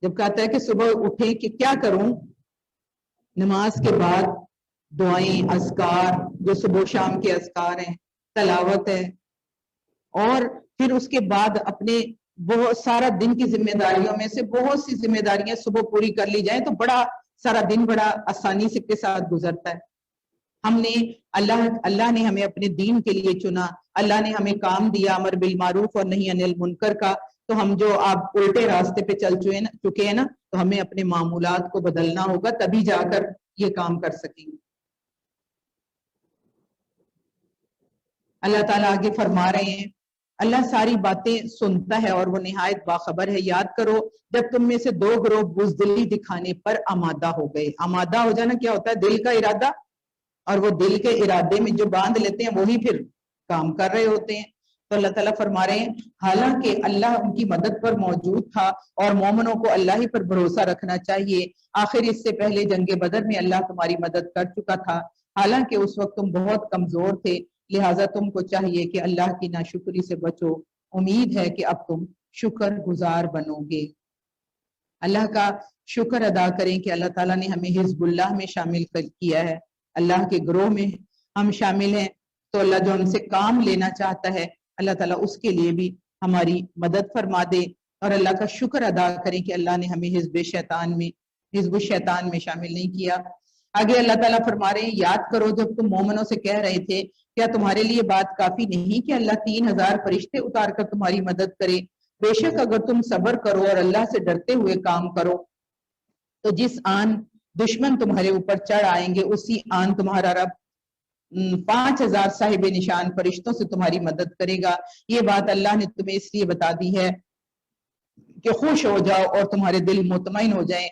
Speaker 2: جب کہتا ہے کہ صبح اٹھیں کہ کیا کروں. نماز کے بعد دعائیں، اذکار جو صبح و شام کے اذکار ہیں، تلاوت ہے، اور پھر اس کے بعد اپنے بہت سارا دن کی ذمہ داریوں میں سے بہت سی ذمہ داریاں صبح پوری کر لی جائیں تو بڑا سارا دن بڑا آسانی سے کے ساتھ گزرتا ہے. ہم نے اللہ نے ہمیں اپنے دین کے لیے چنا، اللہ نے ہمیں کام دیا امر بالمعروف اور نہی عن المنکر کا، تو ہم جو آپ الٹے راستے پہ چل چکے ہیں نا، تو ہمیں اپنے معمولات کو بدلنا ہوگا، تبھی جا کر یہ کام کر سکیں گے. اللہ تعالیٰ آگے فرما رہے ہیں اللہ ساری باتیں سنتا ہے اور وہ نہایت باخبر ہے. یاد کرو جب تم میں سے دو گروہ بزدلی دکھانے پر آمادہ ہو گئے. آمادہ ہو جانا کیا ہوتا ہے؟ دل کا ارادہ، اور وہ دل کے ارادے میں جو باندھ لیتے ہیں وہی پھر کام کر رہے ہوتے ہیں. تو اللہ تعالیٰ فرما رہے ہیں حالانکہ اللہ ان کی مدد پر موجود تھا اور مومنوں کو اللہ ہی پر بھروسہ رکھنا چاہیے. آخر اس سے پہلے جنگ بدر میں اللہ تمہاری مدد کر چکا تھا، حالانکہ اس وقت تم بہت کمزور تھے، لہٰذا تم کو چاہیے کہ اللہ کی ناشکری سے بچو. امید ہے کہ اب تم شکر گزار بنو گے. اللہ کا شکر ادا کریں کہ اللہ تعالیٰ نے ہمیں حزب اللہ میں شامل کیا ہے، اللہ کے گروہ میں ہم شامل ہیں. تو اللہ جو ہم سے کام لینا چاہتا ہے اللہ تعالیٰ اس کے لیے بھی ہماری مدد فرما دے، اور اللہ کا شکر ادا کریں کہ اللہ نے ہمیں حزب الشیطان میں شامل نہیں کیا. آگے اللہ تعالیٰ فرما رہے ہیں یاد کرو جب تم مومنوں سے کہہ رہے تھے کیا تمہارے لیے بات کافی نہیں کہ اللہ 3000 فرشتے اتار کر تمہاری مدد کرے. بے شک اگر تم صبر کرو اور اللہ سے ڈرتے ہوئے کام کرو تو جس آن دشمن تمہارے اوپر چڑھ آئیں گے اسی آن تمہارا رب 5000 صاحب نشان فرشتوں سے تمہاری مدد کرے گا. یہ بات اللہ نے تمہیں اس لیے بتا دی ہے کہ خوش ہو جاؤ اور تمہارے دل مطمئن ہو جائیں.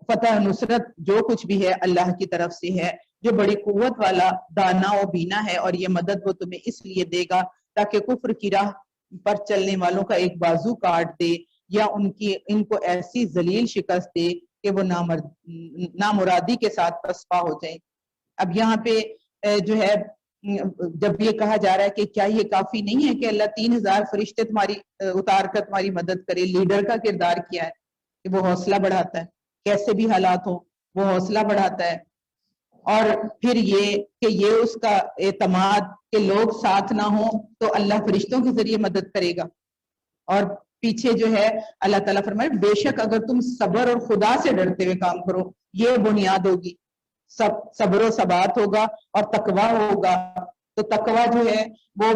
Speaker 2: فتح نصرت جو کچھ بھی ہے اللہ کی طرف سے ہے، جو بڑی قوت والا دانا و بینا ہے، اور یہ مدد وہ تمہیں اس لیے دے گا تاکہ کفر کی راہ پر چلنے والوں کا ایک بازو کاٹ دے یا ان کو ایسی ذلیل شکست دے کہ وہ نامرادی کے ساتھ پسپا ہو جائیں. اب یہاں پہ جو ہے جب یہ کہا جا رہا ہے کہ کیا یہ کافی نہیں ہے کہ اللہ 3000 فرشتے تمہاری اتار کر تمہاری مدد کرے. لیڈر کا کردار کیا ہے کہ وہ حوصلہ بڑھاتا ہے، کیسے بھی حالات ہوں وہ حوصلہ بڑھاتا ہے. اور پھر یہ کہ یہ اس کا اعتماد کہ لوگ ساتھ نہ ہوں تو اللہ فرشتوں کے ذریعے مدد کرے گا. اور پیچھے جو ہے اللہ تعالیٰ فرمائے بے شک اگر تم صبر اور خدا سے ڈرتے ہوئے کام کرو، یہ بنیاد ہوگی. صبر و ثبات ہوگا اور تقویٰ ہوگا. تو تقویٰ جو ہے وہ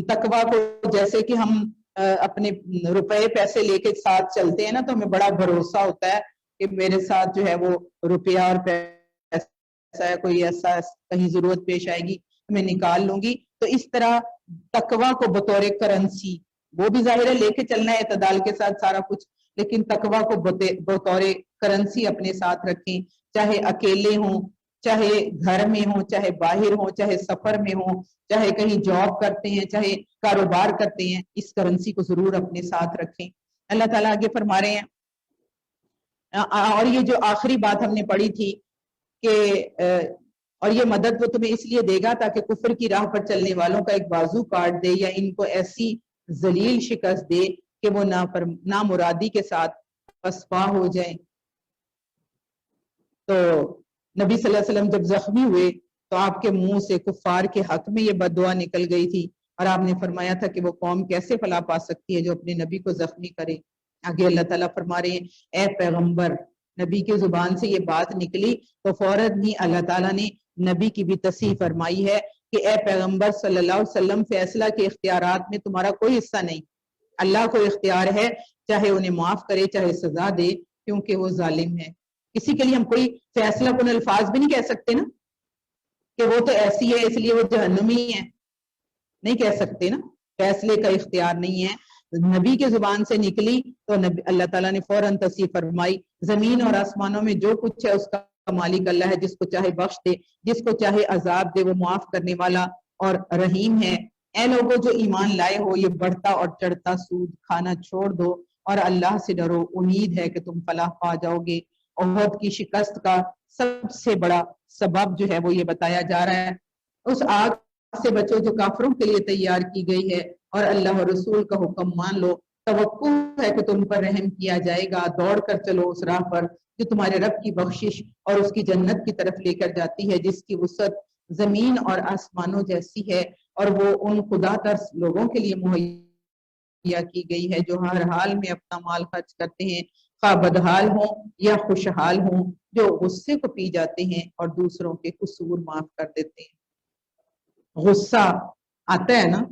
Speaker 2: تقویٰ کو جیسے کہ ہم اپنے روپے پیسے لے کے ساتھ چلتے ہیں نا تو ہمیں بڑا بھروسہ ہوتا ہے کہ میرے ساتھ جو ہے وہ روپیہ اور پیسہ ہے، کوئی ایسا کہیں ضرورت پیش آئے گی تو میں نکال لوں گی. تو اس طرح تقویٰ کو بطور کرنسی، وہ بھی ظاہر ہے لے کے چلنا ہے اعتدال کے ساتھ سارا کچھ، لیکن تقویٰ کو بطور کرنسی اپنے ساتھ رکھیں، چاہے اکیلے ہوں، چاہے گھر میں ہوں، چاہے باہر ہوں، چاہے سفر میں ہوں، چاہے کہیں جاب کرتے ہیں، چاہے کاروبار کرتے ہیں، اس کرنسی کو ضرور اپنے ساتھ رکھیں۔ اللہ تعالیٰ آگے فرما رہے ہیں، اور یہ جو آخری بات ہم نے پڑھی تھی کہ اور یہ مدد وہ تمہیں اس لیے دے گا تاکہ کفر کی راہ پر چلنے والوں کا ایک بازو کاٹ دے یا ان کو ایسی ذلیل شکست دے کہ وہ نامرادی کے ساتھ پسپا ہو جائیں۔ تو نبی صلی اللہ علیہ وسلم جب زخمی ہوئے تو آپ کے منہ سے کفار کے حق میں یہ بد دعا نکل گئی تھی، اور آپ نے فرمایا تھا کہ وہ قوم کیسے فلاح پا سکتی ہے جو اپنے نبی کو زخمی کرے۔ آگے اللہ تعالیٰ فرما رہے ہیں، اے پیغمبر، نبی کی زبان سے یہ بات نکلی تو فوراً ہی اللہ تعالیٰ نے نبی کی بھی تصحیح فرمائی ہے کہ اے پیغمبر صلی اللہ علیہ وسلم، فیصلہ کے اختیارات میں تمہارا کوئی حصہ نہیں، اللہ کو اختیار ہے، چاہے انہیں معاف کرے چاہے سزا دے، کیونکہ وہ ظالم ہے۔ کسی کے لیے ہم کوئی فیصلہ کن الفاظ بھی نہیں کہہ سکتے نا کہ وہ تو ایسی ہے اس لیے وہ جہنمی ہے، نہیں کہہ سکتے نا، فیصلے کا اختیار نہیں ہے۔ نبی کے زبان سے نکلی تو اللہ تعالیٰ نے فوراً تصحیح فرمائی۔ زمین اور آسمانوں میں جو کچھ ہے اس کا مالک اللہ ہے، جس کو چاہے بخش دے، جس کو چاہے عذاب دے، وہ معاف کرنے والا اور رحیم ہے۔ اے لوگوں جو ایمان لائے ہو، یہ بڑھتا اور چڑھتا سود کھانا چھوڑ دو اور اللہ سے ڈرو، امید ہے کہ تم فلاح پا جاؤ گے۔ احد کی شکست کا سب سے بڑا سبب جو ہے وہ یہ بتایا جا رہا ہے، اس آگ سے بچو جو کافروں کے لیے تیار کی گئی ہے، اور اللہ اور رسول کا حکم مان لو۔ توقع ہے کہ تم پر رحم کیا جائے گا، دوڑ کر چلو اس راہ پر جو تمہارے رب کی بخشش اور اس کی جنت کی طرف لے کر جاتی ہے، جس کی وسعت زمین اور آسمانوں جیسی ہے، اور وہ ان خدا ترس لوگوں کے لیے مہیا کی گئی ہے جو ہر حال میں اپنا مال خرچ کرتے ہیں، خواہ بدحال ہوں یا خوشحال ہوں، جو غصے کو پی جاتے ہیں اور دوسروں کے قصور معاف کر دیتے ہیں۔ غصہ آتا ہے نا،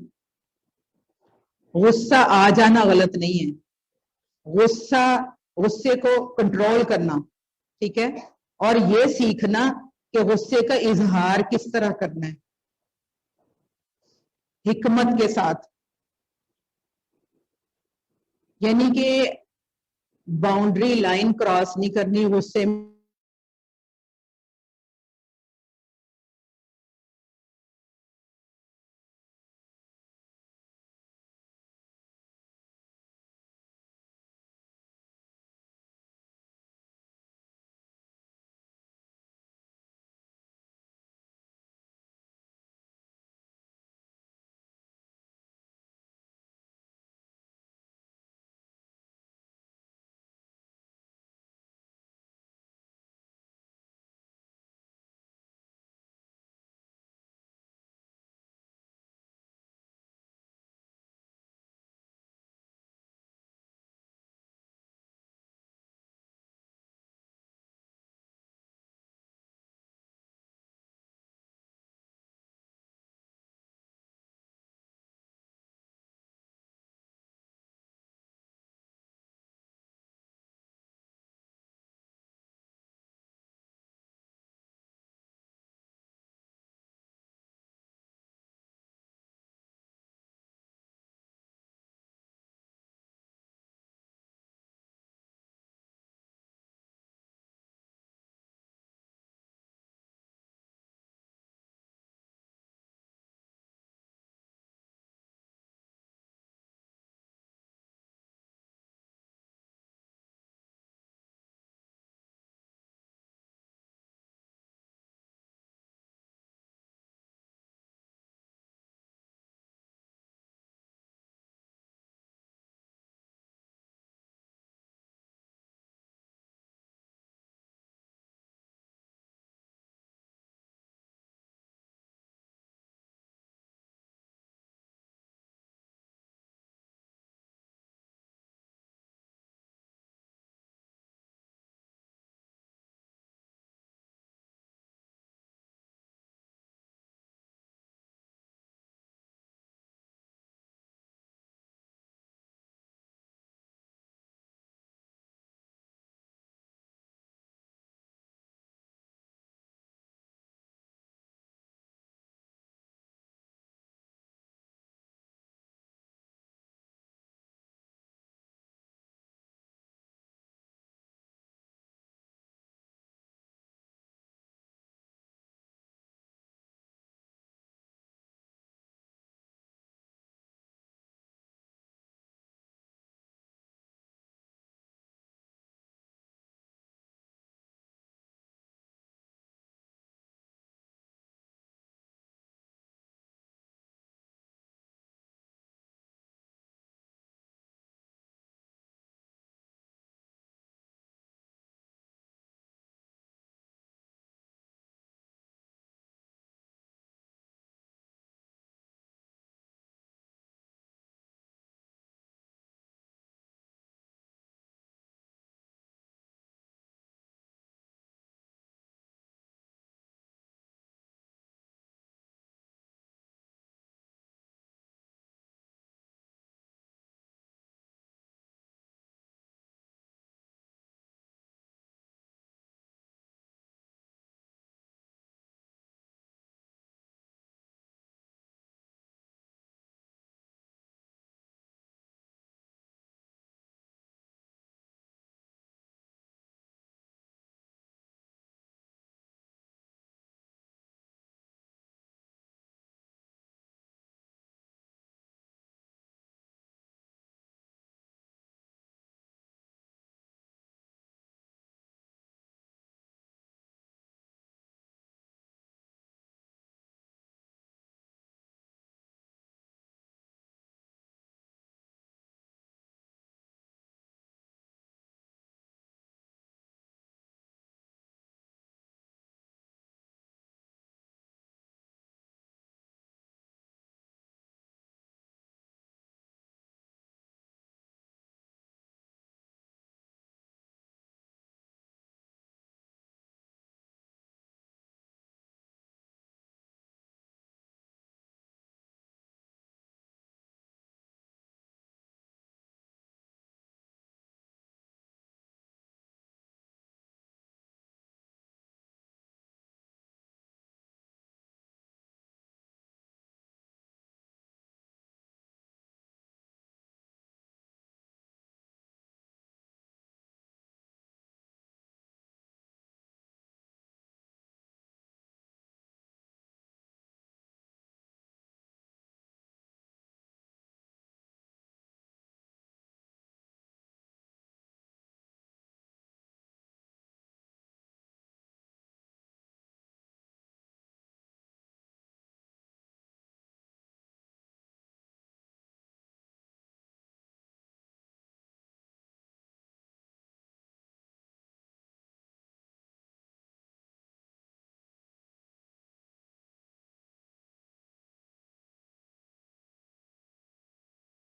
Speaker 2: غصہ آ جانا غلط نہیں ہے، غصے کو کنٹرول کرنا ٹھیک ہے، اور یہ سیکھنا کہ غصے کا اظہار کس طرح کرنا ہے، حکمت کے ساتھ، یعنی کہ باؤنڈری لائن کراس نہیں کرنی غصے